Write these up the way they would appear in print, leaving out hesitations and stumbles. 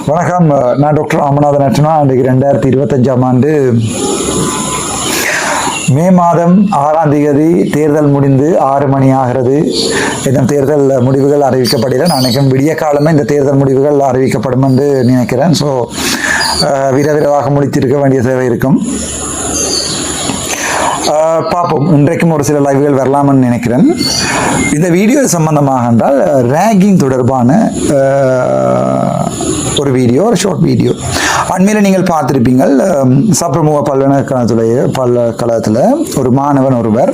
வணக்கம், நான் டாக்டர் ராமநாதன் அர்ச்சனா. இன்றைக்கு 2025ஆம் ஆண்டு மே மாதம் 6ஆம் தேதி தேர்தல் முடிந்து 6 மணி ஆகிறது. இன்னும் தேர்தல் முடிவுகள் அறிவிக்கப்படல. நான் நினைக்கிறேன் விடிய காலமே இந்த தேர்தல் முடிவுகள் அறிவிக்கப்படும் என்று நினைக்கிறேன். ஸோ விரைவாக முடித்திருக்க வேண்டிய தேவை இருக்கும். பார்ப்போம். இன்றைக்கும் ஒரு சில லைவ்கள் வரலாம்னு நினைக்கிறேன். இந்த வீடியோ சம்பந்தமாக என்றால் ரேகிங் தொடர்பான ஒரு வீடியோ, ஒரு ஷார்ட் வீடியோ. அண்மையில் நீங்கள் பார்த்திருப்பீங்கள், சப்ரமுக பல்கலைக்கழகத்தில் ஒரு மாணவன் ஒருவர்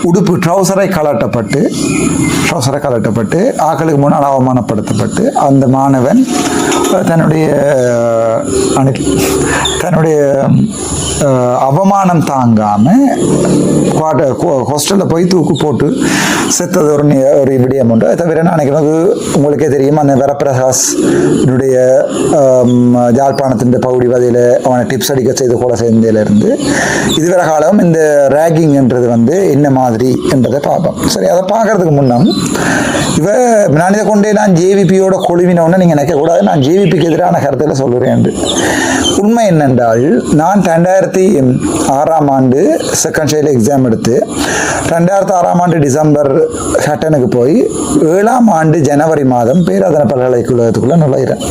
உடுப்பு ட்ரௌசரை கலட்டப்பட்டு ஆக்களுக்கு முன்னால் அவமானப்படுத்தப்பட்டு அந்த மாணவன் தன்னுடைய அவமானம் தாங்காம ஹாஸ்டலில் போய் தூக்கு போட்டு செத்தது ஒரு விடயம் உண்டு. அதை தவிர நினைக்கிறது உங்களுக்கே தெரியும், அந்த வரப்பிரகாஷ் யாழ்ப்பாணத்தின் பகுதி வதையில் அவனை டிப்ஸ் அடிக்க செய்து கொலை செய்ததிலிருந்து இதுவரை காலம் இந்த ரேகிங் என்றது என்ன மாதிரி என்றதை பார்ப்போம். சரி, அதை பார்க்கறதுக்கு முன்னம் நான் இதை கொண்டே நான் ஜேவிபியோட கொழுவினோன்னு நீங்கள் நினைக்கக்கூடாது. நான் ஜேவிபிக்கு எதிரான கருத்தில் சொல்லுறேன். உண்மை என்னென்றால், நான் 2006ஆம் ஆண்டு செகண்ட் ஷைல எக்ஸாம் எடுத்து 2006ஆம் ஆண்டு டிசம்பர் ஹட்டனுக்கு போய் 7ஆம் ஆண்டு ஜனவரி மாதம் பேராதன பல்கலைக்கழகத்துக்குள்ளே நுழைகிறேன்.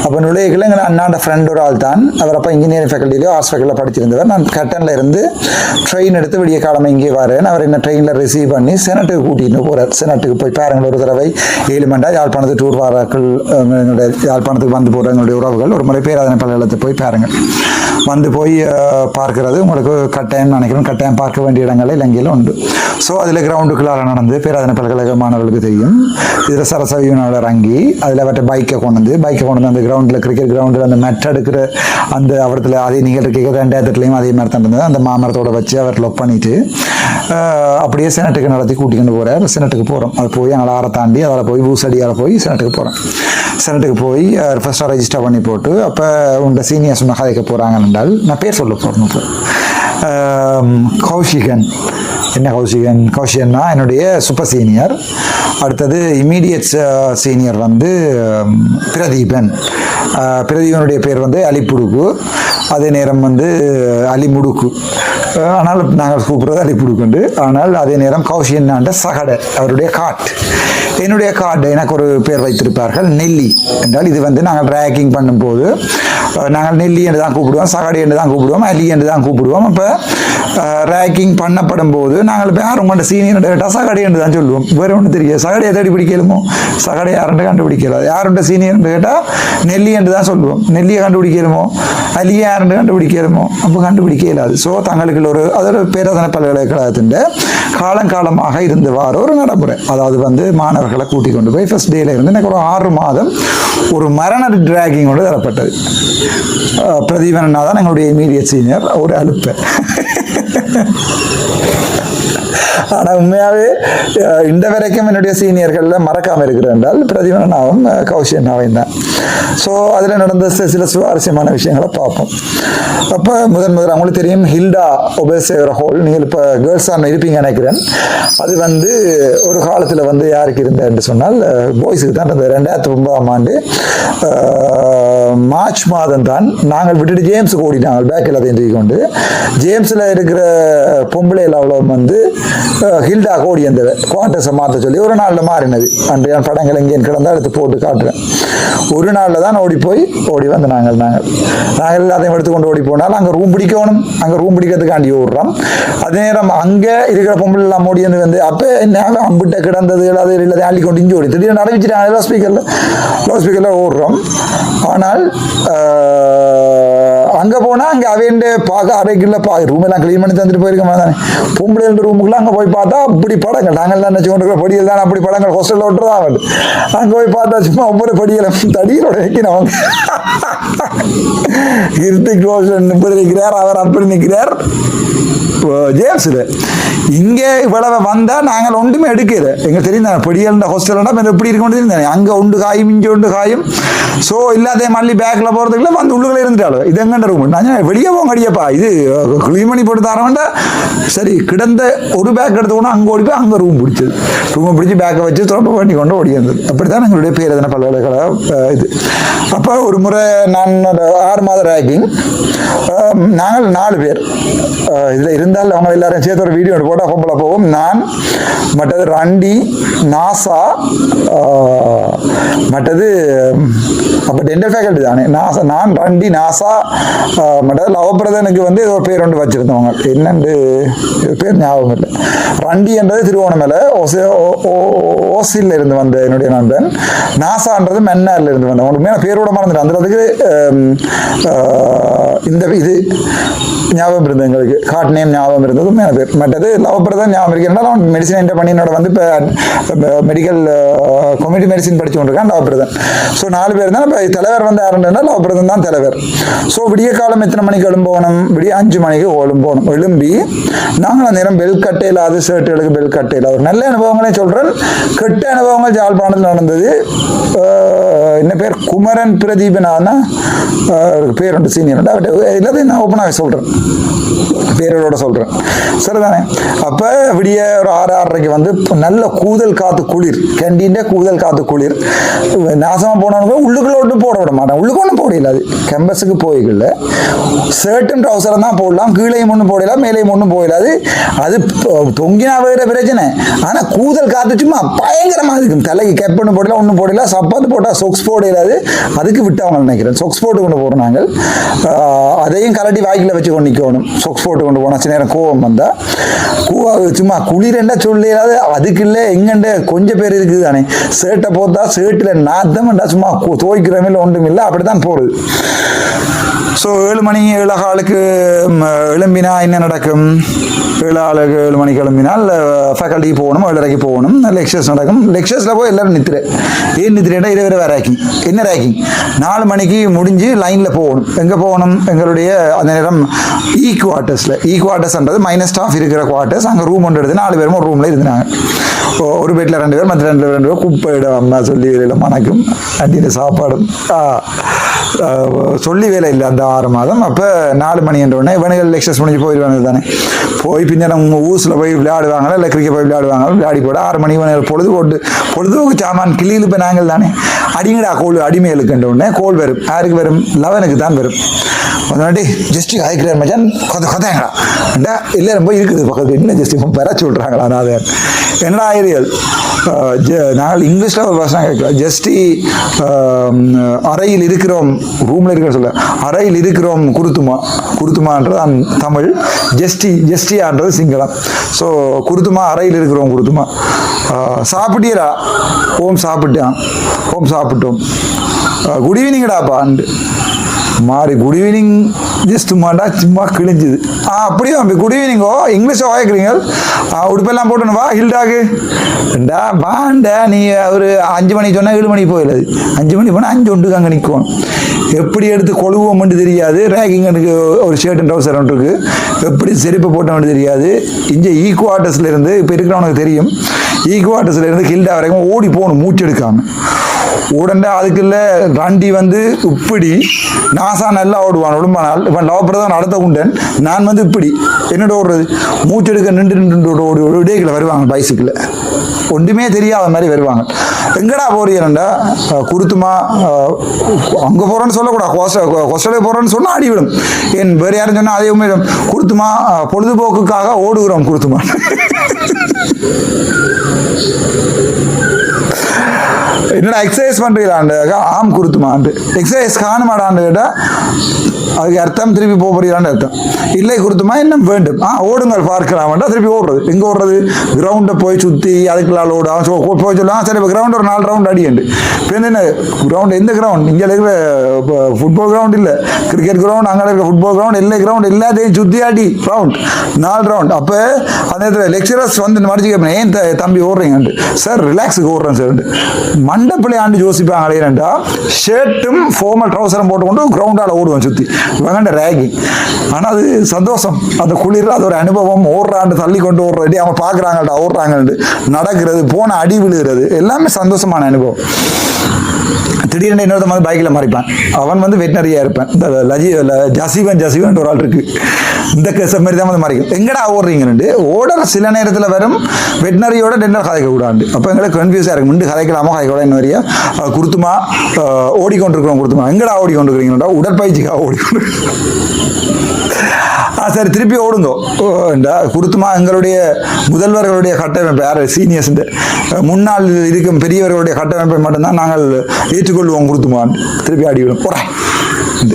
அப்போ நுழையக்குள்ள எங்கள் அண்ணாண்ட ஃப்ரெண்ட் ஒரு ஆள் தான். அவர் அப்போ இன்ஜினியரிங் ஃபேக்கல்ட்டிலையோ ஆர்ட்ஸ் ஃபேக்கல்ட்டில் படிச்சிருந்தவர். நான் கட்டனில் இருந்து ட்ரெயின் எடுத்து விடிய காலமாக இங்கே வரேன். அவர் என்ன ட்ரெயினில் ரிசீவ் பண்ணி செனட்டுக்கு கூட்டிகிட்டு போகிறார். செனட்டுக்கு போய் பாருங்கள், ஒரு தடவை 7 மண்டா யாழ்ப்பாணத்துக்கு டூர் வாராக்கள், எங்களுடைய யாழ்ப்பாணத்துக்கு வந்து போகிற எங்களுடைய உறவுகள் ஒரு முறை பேராதன பல்கலைக்கழகத்தை போய் பாருங்கள். வந்து போய் பார்க்கறது உங்களுக்கு கட்டாயம் நினைக்கிறேன். கட்டாயம் பார்க்க வேண்டிய இடங்கள் இலங்கையில் உண்டு. ஸோ அதில் கிரவுண்டுக்குள்ளார நடந்து பேராதன பல்கலைக்கழக மாணவர்களுக்கு தெரியும். இதில் சரசவியினால் இறங்கி அதில் அவற்றை பைக்கை கொண்டு வந்து அந்த கிரவுண்டில் கிரிக்கெட் கிரவுண்டில் அந்த மெட் எடுக்கிற அந்த அவரத்தில் அதே நீங்கள் இருக்க 2008லையும் அதே மாதிரி தான் இருந்தது. அந்த மாமரத்தோடு வச்சு அவர் லொக் பண்ணிவிட்டு அப்படியே செனட்டுக்கு நடத்தி கூட்டிகிட்டு போகிறார். செனட்டுக்கு போகிறோம். அது போய் அங்கே ஆற தாண்டி அதில் போய் பூசடியால் போய் செனட்டுக்கு போகிறோம். செனட்டுக்கு போய் ஃபஸ்ட்டாக ரெஜிஸ்டர் பண்ணி போட்டு அப்போ உண்ட சீனியர்ஸ் ஒன்று கதைக்க போகிறாங்க என்றால் நான் பேர் சொல்ல போகிறேன். இப்போ கௌஷிகன். என்ன கௌஷிகன்னா என்னுடைய சூப்பர் சீனியர். அடுத்தது இமீடியட் சீனியர் பிரதீபன். பிரதீபனுடைய பேர் அலிப்புடுக்கு. அதே நேரம் அலிமுடுக்கு. ஆனால் நாங்கள் கூப்பிட்றது அலிப்புடுக்குண்டு. ஆனால் அதே நேரம் கௌஷிகன்னாண்ட சகடை அவருடைய காட். என்னுடைய கார்டு எனக்கு ஒரு பேர் வைத்திருப்பார்கள், நெல்லி என்றால். இது நாங்கள் ரேக்கிங் பண்ணும்போது நாங்கள் நெல்லி என்று தான் கூப்பிடுவோம், சகடை என்று தான் கூப்பிடுவோம், அலி என்று தான் கூப்பிடுவோம். அப்போ ரேக்கிங் பண்ணப்படும் போது நாங்கள் இப்போ யாரும் கொண்ட சீனியர் கேட்டால் சகடை என்று தான் சொல்லுவோம். வேறு ஒன்று தெரியாது. சகடையை தேடி பிடிக்கலுமோ, சகடை யாருன்னு கண்டுபிடிக்கல. யாருண்ட சீனியர் கேட்டால் நெல்லி என்று தான் சொல்லுவோம். நெல்லியை கண்டுபிடிக்கலுமோ, அலியை யாருன்னு கண்டுபிடிக்கலுமோ, அப்போ கண்டுபிடிக்க இயலாது. ஸோ தங்களுக்கு அதோட பேராதன பல்கலைக்கழகத்தின் காலங்காலமாக இருந்து வார ஒரு நடைமுறை. அதாவது மாணவர்களை கூட்டிக் கொண்டு போய் ஃபர்ஸ்ட் டேல இருந்து எனக்கு ஒரு 6 மாதம் ஒரு மரண டிராகிங் கொண்டு தரப்பட்டது. பிரதீபனா தான் எங்களுடைய இமீடியட் சீனியர். ஒரு அலுப்பை. ஆனால் உண்மையாகவே இந்த வரைக்கும் என்னுடைய சீனியர்களில் மறக்காமல் இருக்கிறேன் என்றால் பிரதீபனாவும் கௌஷிகனாவும் தான். ஸோ அதில் நடந்த சில சுவாரஸ்யமான விஷயங்களை பார்ப்போம். அப்போ முதன் அவங்களுக்கு தெரியும், ஹில்டா ஒபேசேகர ஹோல். நீங்கள் இப்போ கேர்ள்ஸாக இருப்பீங்க நினைக்கிறேன். அது ஒரு காலத்தில் யாருக்கு இருந்தேன் என்று சொன்னால் பாய்ஸுக்கு தான் இருந்தது. 2009ஆம் ஆண்டு மார்ச் மாதம் தான் நாங்கள் விட்டுட்டு ஜேம்ஸுக்கு ஓடினாங்க. பேக் எல்லாத்தையும் தூக்கி கொண்டு ஜேம்ஸில் இருக்கிற பொம்பளையில் அவ்வளோ ஹில்டா கோடி அந்த குவார்டர்ஸை மாற்ற சொல்லி ஒரு நாளில் மாறினது. அன்றைய படங்கள் எங்கேயும் கிடந்தால் எடுத்து போட்டு காட்டுறேன். ஒரு நாளில் தான் ஓடி வந்து நாங்கள் எல்லாத்தையும் எடுத்துக்கொண்டு ஓடி போனால் அங்கே ரூம் பிடிக்கணும். அங்கே ரூம் பிடிக்கிறதுக்காண்டி ஓடுறோம். அதே நேரம் அங்கே இருக்கிற பொம்பளை எல்லாம் ஓடி அப்போ என்ன அம்பிட்ட கிடந்தது அது எல்லாத்தையும் அள்ளி கொண்டு இஞ்சி ஓடி திடீர்னு நடவிச்சிட்டாங்க. லோ ஸ்பீக்கரில் ஓடுறோம். ஆனால் அங்கே போனால் அங்கே அவையண்ட பார்க்க அறைக்குள்ள ரூம் எல்லாம் கிளீன் பண்ணி தந்துட்டு போயிருக்கோம் தானே. பொம்பளை ரூமுக்குள்ள அங்கே போய் பார்த்தா அப்படி படங்கள் நாங்கள் தான் நினச்சி கொண்டு படியில் தான் அப்படி படங்கள் ஹாஸ்டலில் விட்டுறதான் ஆகுது. அங்கே போய் பார்த்தா சும்மா ஒவ்வொரு படியில் தடியோட வைக்கணும். கிருத்திக் ரோஷன் நிற்கிறார், அவர் அப்படி நிற்கிறார் ஜேம்ஸில். இங்கே இவ்வளவு வந்தால் நாங்கள் ஒன்றுமே எடுக்கல. எங்களுக்கு தெரியும் பொடியல் ஹாஸ்டல்னா எப்படி இருக்க தெரியும். அங்கே உண்டு காயும், இங்கே உண்டு காயும். ஸோ இல்லாத மல்லி பேக்கில் போகிறதுக்குள்ள உள்ளுக்குள்ளே இருந்துட்டாலும் இது எங்கண்ட ரூம். நான் வெளியே போங்க அடியப்பா, இது க்ளீன் பண்ணி போட்டு தரவேண்டா. சரி, கிடந்த ஒரு பேக் எடுத்து போனால் அங்கே ஓடி போய் அங்கே ரூம் பிடிச்சது. ரூமை பிடிச்சி பேக்கை வச்சு தொடர்பு பண்ணி கொண்டு ஓடி வந்தது. அப்படி தான் எங்களுடைய பேர் எதனா பல்கலைக்கழக இது. அப்போ ஒரு முறை நான் 6 மாத ரேக்கிங், நாங்கள் 4 பேர் இதில் இருந்தால் அவங்க எல்லாரும் சேர்த்து ஒரு வீடியோ போட்டால் பொம்பளை போவோம். நான், மற்றது ரண்டி, நாசா, மற்றது அப்போ டென்டல் ஃபேக்கல்ட்டி தானே, நாசா, நான், ரண்டி, நாசா, மற்றது லவபிரதனுக்கு வந்து ஏதோ பேர் ஒன்று வச்சுருந்தவங்க, என்னண்டு பேர் ஞாபகம் இல்லை. ரண்டி என்றது திருவோணமலை ஓசியில் இருந்து வந்த என்னுடைய நண்பன். நாசான்றது மென்னாரில் இருந்து வந்தேன். உங்களுக்கு மேலே பேரோட மறந்துட்டேன். அந்த அதுக்கு இந்த இது ஞாபகம் இருந்தது, எங்களுக்கு காட் நேம் ஞாபகம் இருந்தது, மேலே பேர். மற்றது லவபிரதன் ஞாபகம் இருக்கிறனால அவன் மெடிசன் என்டர் பண்ணி என்னோட வந்து இப்போ மெடிக்கல் கம்யூனிட்டி மெடிசின் படிச்சு கொண்டிருக்கான் லவபிரதன். ஸோ 4 பேர் தான். இப்போ தலைவர் வந்து யாருன்னா லவபிரதன் தான் தலைவர். ஸோ விடிய காலம் எத்தனை மணிக்கு எழும்போகணும்? விடிய 5 மணிக்கு எழும்போகணும். எழும்பி நாங்கள் அந்த நேரம் பெல் கட்டையில், அது ஷர்ட்டுகளுக்கு பெல் கட்டையில் ஒரு நல்ல அனுபவங்களே சொல்கிறேன். கெட்ட அனுபவங்கள் ஜாழ்ப்பாணத்தில் நடந்தது. என்ன பேர், குமரன் பிரதீபனா பேர் உண்டு, சீனியர். எல்லாத்தையும் நான் ஓப்பனாக சொல்கிறேன், பேரோட சொல்கிறேன், சரிதானே? அப்போ விடிய ஒரு 6-6:30 வந்து நல்ல கூதல் காத்து குளிர், கேண்டீன்ல கூதல் காத்து குளிர். நாசமாக போனவங்க உள்ளுக்குள்ள ஒன்றும் போட விட மாட்டேன். உள்ளுக்கு ஒன்றும் போடல. அது கேம்பஸுக்கு போய்கல ஷர்ட்டும் ட்ரௌசரும் தான் போடலாம், கீழையும் ஒன்றும் போடலாம், மேலேயும் ஒன்றும் போயிடாது. அது தொங்கினா வேற பிரச்சனை. ஆனால் கூதல் காத்து சும்மா பயங்கரமாக இருக்கும். தலைக்கு கேப் ஒன்றும் போடலாம், ஒன்றும் போடல. சப்பாத்து போட்டால் சொக்ஸ் போடலாது. அதுக்கு விட்டவங்க நினைக்கிறேன். சொக்ஸ் போட்டு கொண்டு போகிறோம் நாங்கள். அதையும் கலட்டி வாய்க்கில் வச்சு கொண்டு நிற்கணும். சொக்ஸ் போட்டு கொண்டு போனால் சில நேரம் கோவம் வந்தால் சும்மா குளிரெண்டா சொல்லாது. அதுக்கு இல்லை எங்கண்ட கொஞ்சம் பேர் இருக்குது தானே. ஷர்ட்டை போத்தா ஷர்ட்டில் நாத்தம்ண்டா சும்மா துவைக்கிற மேலே ஒன்றும் இல்லை. அப்படி தான் போகிறது. ஸோ 7 மணி 7:15 எழும்பினா என்ன நடக்கும்? 7 மணிக்கு எழும்பினால் ஃபேக்கல்ட்டிக்கு போகணும், 7:30 போகணும். லெக்சர்ஸ் நடக்கும். லெக்சர்ஸில் போய் எல்லோரும் நித்திரை. ஏன் நித்திரேட்டா? இதை வேறு ரேக்கிங். என்ன ரேக்கிங்? 4 மணிக்கு முடிஞ்சு லைனில் போகணும். எங்கே போகணும்? எங்களுடைய அந்த நேரம் குவார்ட்டர்ஸில். குவார்ட்டர்ஸ்ன்றது மைனஸ் ஸ்டாஃப் இருக்கிற குவார்ட்டர்ஸ். அங்கே ரூம் ஒன்று எடுத்து 4 பேரும் ஒரு ரூமில் இருந்தாங்க. ஒரு பெட்டில் 2 பேர், மற்ற 2 பேர் குப்பை இடம் அம்மா சொல்லி வேலையில் மணக்கும் அண்டின சாப்பாடும் சொல்லி வேலை இல்லை அந்த 6 மாதம். அப்போ 4 மணி என்ற உடனே இவனுகள் லெக்சர்ஸ் முடிஞ்சு போயிடுவாங்க தானே. போய் பின்னர் உங்கள் ஊசில் போய் விளையாடுவாங்களா, இல்லை கிரிக்கெட் போய் விளையாடுவாங்க. விளையாடி போட 6 மணி இவனுகள் பொழுதுபோக்கு சாமான் கிளியில் இப்போ நாங்கள் தானே அடிங்கடா கோல் அடிமைகளுக்குன்ற உடனே கோல் வரும். யாருக்கு வரும்? 11க்கு தான் வரும். அதனாடி ஜஸ்டி ஆயிக்கிறார் மச்சான் கதைங்களா அண்டா எல்லாரும் போய் இருக்குது பக்கத்து. என்ன ஜஸ்டி பெற சொல்கிறாங்களா? நான் என்னடா ஆயிரியல் நாங்கள் இங்கிலீஷில் ஒரு வருஷம் கேட்கலாம். ஜஸ்டி அறையில் இருக்கிறோம், ரூமில் இருக்கிற சொல்ல அறையில் இருக்கிறோம் குருத்துமான்றது தமிழ், ஜஸ்டியான்றது சிங்களம். ஸோ குருத்துமா அறையில் இருக்கிறோம் குருத்துமா. சாப்பிட்டீரா? ஓம் சாப்பிட்டான். ஓம் சாப்பிட்டோம். குட் ஈவினிங்கடாப்பா மாறி குட் ஈவினிங் ஜஸ்ட் மாண்டா சும்மா கிழிஞ்சுது. அப்படியே குட் ஈவினிங்கோ இங்கிலீஷோ வாய்க்கிறீங்க. உடுப்பெல்லாம் போட்டுன்னு வா ஹில்டாக்கு டா வாண்டா. நீ ஒரு 5 மணிக்கு சொன்னால் 7 மணிக்கு போயிடாது. 5 மணி போனால் 5 ஒன்றுக்கு அங்கே நிற்கும். எப்படி எடுத்து கொழுவோம்னு தெரியாது. ரேக்கிங்களுக்கு ஒரு ஷர்ட் அண்ட் ட்ரௌசர் ஒன்று இருக்குது. எப்படி செருப்பு போட்டோம்னு தெரியாது. இங்கே குவார்ட்டர்ஸில் இருந்து இப்போ இருக்கிறவனுக்கு தெரியும். குவார்ட்டர்ஸில் இருந்து ஹில்டா வரைக்கும் ஓடி போகணும் மூச்சு எடுக்காமல். உடனே அதுக்குள்ள ரண்டி வந்து இப்படி நாசா நல்லா ஓடுவான். உடம்பானால் இப்போ லவபிரதான் அடுத்த குண்டன். நான் வந்து இப்படி என்னோட ஓடுறது மூச்சு எடுக்க நின்று ஓடி இடையில வருவாங்க. பைசிக்கில் ஒன்றுமே தெரியாத மாதிரி வருவாங்க. எங்கடா போறீங்கடா? குருத்துமா அங்கே போகிறேன்னு சொல்லக்கூடாது. ஹாஸ்டலுக்கு போகிறேன்னு சொன்னால் அடி விடும். என் வேறு யாரும் சொன்னால் அதே உண்மை. குருத்துமா பொழுதுபோக்குக்காக ஓடுகிறோம் குருத்துமா. என்னடா எக்ஸசைஸ் பண்ணுறீங்களாண்டு? ஆம் குருத்துமாண்டு. எக்ஸசைஸ் காணுமாடான்னு கேட்டால் அதுக்கு அர்த்தம் திருப்பி போகிறீங்களான்னு அர்த்தம். இல்லை குருத்துமா இன்னும் வேண்டும். ஓடுங்கள் பார்க்கலாம்டா. திருப்பி ஓடுறது. எங்கே ஓடுறது? கிரவுண்டை போய் சுற்றி அதுக்குள்ளால் ஓடும் போய் சொல்லலாம். சரி இப்போ கிரவுண்ட் ஒரு 4 ரவுண்ட் அடியுண்டு. இப்போ என்ன கிரவுண்ட்? எந்த கிரவுண்ட்? இங்கே இருக்கிற ஃபுட்பால் கிரவுண்ட் இல்லை, கிரிக்கெட் கிரவுண்ட், அங்கே இருக்கிற ஃபுட்பால் கிரவுண்ட், எல்லா கிரவுண்ட் எல்லாத்தையும் சுற்றி ஆடி ரவுண்ட் 4 ரவுண்ட். அப்போ அந்த நேரத்தில் லெக்சரர்ஸ் வந்து மறைச்சி கேட்பேன், ஏன் தம்பி ஓடுறீங்கன்ட்டு. சார் ரிலாக்ஸுக்கு ஓடுறேன் சார். மண்டப்பிள்ளை ஆண்டு யோசிப்பாங்க. ஏன்னா ஷர்ட்டும் ஃபார்மல் ட்ரௌசரும் போட்டுக்கொண்டு கிரவுண்டால் ஓடுவேன் சுற்றி. இவங்கண்ட ரேகிங். ஆனால் அது சந்தோஷம். அந்த குளிர் அது ஒரு அனுபவம். ஓடுறாண்டு தள்ளி கொண்டு ஓடுறது, அவங்க பார்க்குறாங்கடா ஓடுறாங்கன்ட்டு நடக்கிறது, போன அடி விழுகிறது எல்லாமே சந்தோஷமான அனுபவம். திடீர்னு இன்னொருத்த வந்து பைக்கில் மறைப்பான். அவன் வந்து வெட்டினரியாக இருப்பான். இந்த ஜசிவன் ஒரு ஆள் இருக்கு. இந்த கேச மாதிரி தான் வந்து மறைக்கும். எங்கடா ஓடுறீங்கன்னு ஓடர் சில நேரத்தில் வரும். வெட்டினரியோட டென்டர் கதைக்க கூடாது. அப்போ எங்களுக்கு கன்ஃபியூஸாக இருக்கும். முண்டு கதைக்கலாமா கதைக்கூட என்ன வரையா குருத்துமா ஓடிக்கொண்டிருக்கிறோம். குருத்துமா எங்கடா ஓடிக்கொண்டிருக்கிறீங்கடா உடற்பயிற்சிக்காக ஓடிக்கொண்டு சரி திருப்பி ஓடுங்கோ. குருத்துமா எங்களுடைய முதல்வர்களுடைய கட்டமைப்பு யார் சீனியர்ஸ் முன்னாள் இருக்கும் பெரியவர்களுடைய கட்டமைப்பை மட்டும்தான் நாங்கள் ஏற்றுக்கொள்வோம். குருத்துமான் திருப்பி அடிவிடும் போட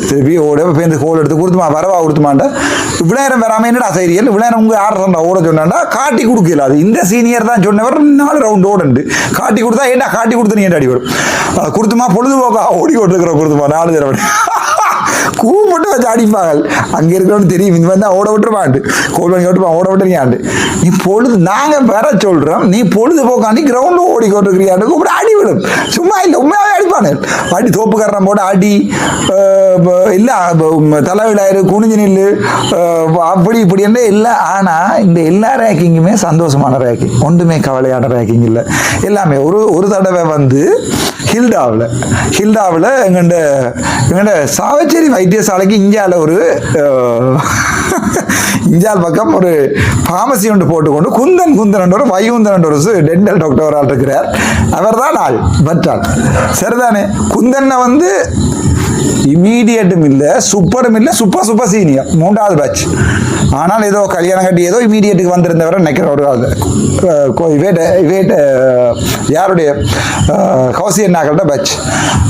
திருப்பி ஓட பேருந்து கோல் எடுத்து கொடுத்துமா வரவா கொடுத்துமாண்டா இவ்வளோ நேரம் வராமல் என்னடா சைரியல் இவ்வளோ நேரம் உங்கள் ஆடுறா ஓட சொன்னாண்டா காட்டி கொடுக்கல. அது இந்த சீனியர் தான் சொன்னவர் 4 ரவுண்ட் ஓடுண்டு காட்டி கொடுத்தா ஏன்டா காட்டி கொடுத்து நீ அடிவிடும். கொடுத்துமா பொழுதுபோக்கா ஓடி கொண்டிருக்கிற கொடுத்துமா 4 தடவை கூப்பிட்டு வச்சு அடிப்பாங்க. அங்கே இருக்கிறவனு தெரியும் இந்த மாதிரி தான் ஓட விட்டுருப்பாண்டு கோல் பண்ணி விட்டுருப்பான் ஓட விட்டுறியாண்டு. நீ பொழுது நாங்கள் வர சொல்கிறோம் நீ பொழுதுபோக்காண்டி கிரவுண்டில் ஓடிக்கொண்டிருக்கிறியாண்டு கூப்பிட்டு அடி விடும். சும்மா இல்லை உண்மையாகவே அடிப்பானு அடி தோப்புக்காரன் போட்டு அடி இல்லை தலைவிழாயிரு குனிஞ்சு நில்லு அப்படி இப்படி என்ன இல்லை. ஆனால் இந்த எல்லா ரேக்கிங்குமே சந்தோஷமான ரேக்கிங். ஒன்றுமே கவலையான ரேக்கிங் இல்லை. எல்லாமே ஒரு தடவை வந்து ஹில்டாவில் எங்கள்ட சாவச்சேரி வைத்தியசாலைக்கு இந்தியாவில் ஒரு இந்தியாவில் பக்கம் ஒரு ஃபார்மசி ஒன்று போட்டுக்கொண்டு குந்தன் ஒரு வைகுந்தன் ஒரு டென்டல் டாக்டர் ஒரு ஆள் இருக்கிறார். அவர் தான் ஆள் பற்றாள் சரிதானே. குந்தனை வந்து இமீடியட்டும் இல்லை சூப்பரும் இல்லை சூப்பர் சீனியர் 3வது பேட்ச். ஆனால் ஏதோ கல்யாணம் கட்டி ஏதோ இமீடியட்டுக்கு வந்திருந்தவரை நினைக்கிற ஒரு ஆள் யாருடைய கௌசியண்ணாக்கள்கிட்ட பேட்ச்.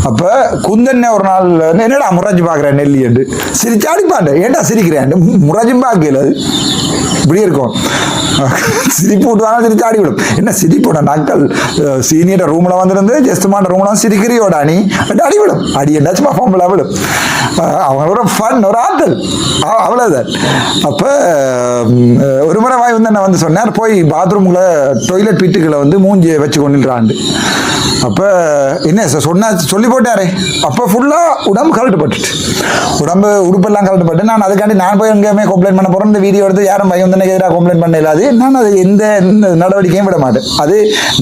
அப்போ குந்தன் ஒரு நாள் என்னடா முறைஞ்சு பார்க்குறேன் நெல்லி என்று சிரிச்சு அடிப்பாண்டு. ஏன்டா சிரிக்கிறேன் முறைஞ்சும் பார்க்கல. அது இப்படி இருக்கும் சிரிப்பு விட்டுவாங்க சிரிச்சு ஆடி விடும். என்ன சிரிப்போட நாட்கள் சீனியர் ரூமில் வந்துருந்து ஜெஸ்டமான ரூமில் சிரிக்கிறியோட அணி அடி விடும். அடி என்னாச்சும் பர்ஃபார்மில் விடும். அவங்களோட ஃபன் ஒரு ஆற்றல் அவ்வளோதான். அப்போ ஒரு முறை வாய் வந்து என்ன வந்து சொன்னார் போய் பாத்ரூமில் டொய்லெட் பிட்டுக்களை வந்து மூஞ்சியை வச்சு கொண்டுறாண்டு. அப்போ என்ன சொன்னா சொல்லி போட்டாரே. அப்போ ஃபுல்லாக உடம்பு கழட்டுப்பட்டுட்டு உடுப்பெல்லாம் கழட்டுப்பட்டு நான் அதுக்காண்டி நான் போய் எங்கேயுமே கம்ப்ளைண்ட் பண்ண போகிறேன். இந்த வீடியோ எடுத்து யாரும் பையன் வந்து எதிராக கம்ப்ளைண்ட் பண்ண இல்லாது நான் அது எந்த நடவடிக்கையும் விட மாட்டேன். அது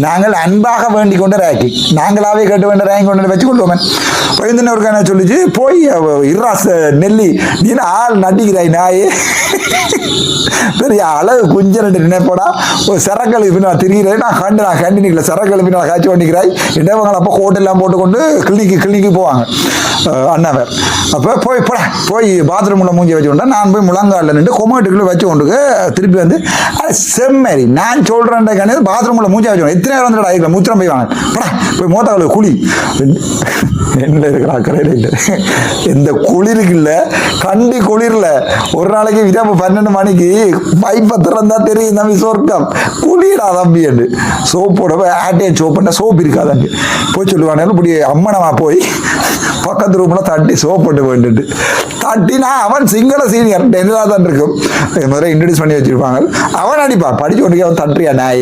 நாங்கள் அன்பாக வேண்டிக் கொண்டு ரேக்கி நாங்களாவே கேட்டு வேண்ட ரேங்கி கொண்டு வச்சு கொள்வோமே. பையன் ஒரு என்ன சொல்லிச்சு போய் இராச நெல்லி நீ ஆள் நட்டிக்கிறாய் நாயே பெரிய அளவு குஞ்சு ரெண்டு நினைப்போடா ஒரு சிறக்கழுவி நான் திரிகிறேன் நான் கண்டினிக்கல சிறக்கழுவி நான் காய்ச்சி பண்ணிக்கிறாய் இடவங்களை அப்போ ஹோட்டெல்லாம் போட்டுக்கொண்டு கிளினிக்கு போவாங்க அண்ணாவர். அப்போ போய் பாத்ரூமில் மூஞ்சி வச்சு கொண்டா நான் போய் முழங்காலில் நின்று கொமட்டுக்குள்ளே வச்சு கொண்டு திருப்பி வந்து செம்மறி நான் சொல்கிறேன் கிடையாது பாத்ரூமில் மூஞ்சி வச்சு எத்தனை நேரம் வந்துடா இருக்கிற மூத்திரம் போய் வாங்க போய் மோத்தாவில் குழி என்ன இருக்கிற கரையில் இல்லை எந்த குளிருக்கு இல்லை கண்டி குளிரில் ஒரு நாளைக்கு இரவு 12 மணிக்கு பைப்பை திறந்தா தெரியும் தம்பி சொர்க்கம் குளிரா தம்பி என்று சோப்போட ஆட்டையை சோப் பண்ண சோப்பு இருக்காதாங்க போய் சொல்லுவாங்க இப்படி அம்மனமா போய் பக்கத்து ரூமில் தட்டி சோப் போட்டு போயிட்டு தட்டினா அவன் சிங்கள சீனியர் டென்னிலாக தான் இருக்கும் முதல்ல இன்ட்ரடியூஸ் பண்ணி வச்சிருப்பாங்க. அவன் அடிப்பான் படிச்சு கொண்டு அவன் தட்டுறியா நாய்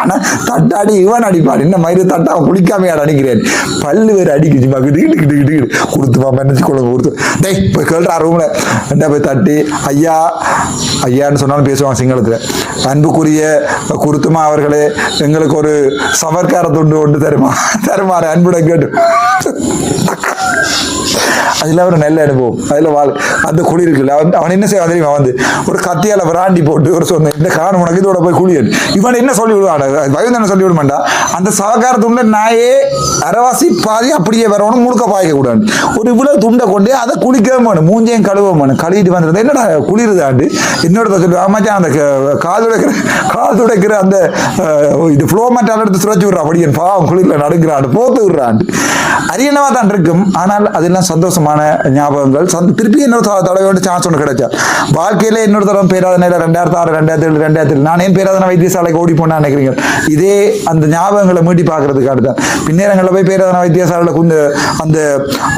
ஆனால் தட்டாடி இவன் அடிப்பான் இந்த மாதிரி தட்டா அவன் குளிக்காமையாட அடிக்கிறேன் பல்லு வேறு அடிக்குச்சு கிட்டு கொடுத்துப்பா நினைச்சு கொண்டு கொடுத்து டேய் போய் கேள்றா ரூமில் என்ன போய் தட்டி ஐயான்னு சொன்னாலும் பேசுவான் சிங்களத்தில். அன்புக்குரிய குருத்துமா அவர்களே எங்களுக்கு ஒரு சவர்க்கார துண்டு கொண்டு தருமாறு அன்புடன் கேட்டு அதில் ஒரு நல்ல அனுபவம். அதில் அந்த குழி இருக்குல்ல அவன் என்ன செய்வான் தெரியுமா வந்து ஒரு கத்தியால் விராண்டி போட்டு ஒரு சொன்னேன் இந்த காரணம் உனக்கு இதோட போய் குழியல் இவன் என்ன சொல்லி விடுவான் வயது சொல்லி விட மாட்டா அந்த சவக்கார துண்டை நாயே அரைவாசி பாதி அப்படியே வரவனும் முழுக்க பாய்க்க கூடாது ஒரு இவ்வளவு துண்டை கொண்டு அதை குளிக்கவும் வேணும் மூஞ்சையும் கழுவவும் வேணும் கழுவிட்டு வந்துருந்தேன் என்னடா குளிருதாண்டு என்னோட சொல்லி ஆமாச்சா அந்த காதுடைக்கிற அந்த இது ஃப்ளோ மேட்டால் எடுத்து சுழச்சி விடுறான் அப்படியே பாவம் குளிரில் நடுங்கிறான் போத்து விடுறாண்டு அரியனவா தான் இருக்கும். ஆனால் அதெல்லாம் சந்தோஷமான ஞாபகங்கள். திருப்பி இன்னொரு தடவை சான்ஸ் ஒன்று கிடைச்சா வாழ்க்கையில இன்னொரு தடவை பேராதனையில் 2006 2007 நான் ஏன் பேராதனை வைத்தியசாலைக்கு ஓடி போனா நினைக்கிறீங்க இதே அந்த ஞாபகங்களை மீட்டி பார்க்கறதுக்காக தான். பின்னேரங்களில் போய் பேராதனை வைத்தியசாலையில் அந்த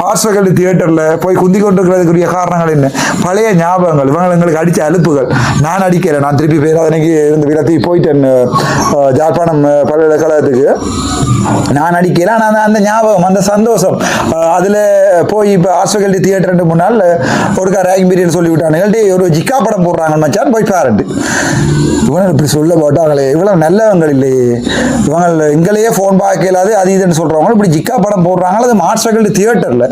ஆர்ட்ஸ் ஃபேக்கல்டி தியேட்டர்ல போய் குந்தி கொண்டிருக்கிறதுக்குரிய காரணங்கள் என்ன பழைய ஞாபகங்கள் இவங்க எங்களுக்கு அடிச்ச அலுப்புகள். நான் அடிக்கிறேன் நான் திருப்பி பேராதனைக்கு இருந்து விலத்தி போயிட்டேன் ஜாழ்ப்பாணம் பல்கலைக்கழகத்துக்கு நான் அடிக்கிறேன். ஆனால் அந்த ஞாபகம் அந்த சந்தோஷம் அதில் போய் இப்போ ஹாஸ்பிட்டல் தியேட்டர் முன்னால் ஒரு ரேகிங் பீரியட் சொல்லி விட்டானுங்க ஒரு ஜிக்கா படம் போடுறாங்க மச்சான் போய் பாருட்டு இவங்க இப்படி சொல்ல போட்டாங்களே இவ்வளவு நல்லவங்க இல்லையே இவங்க எங்களையே ஃபோன் பார்க்கலாது அது இதுன்னு சொல்றவங்க இப்படி ஜிக்கா படம் போடுறாங்களா அது ஹாஸ்பிட்டல் தியேட்டர்ல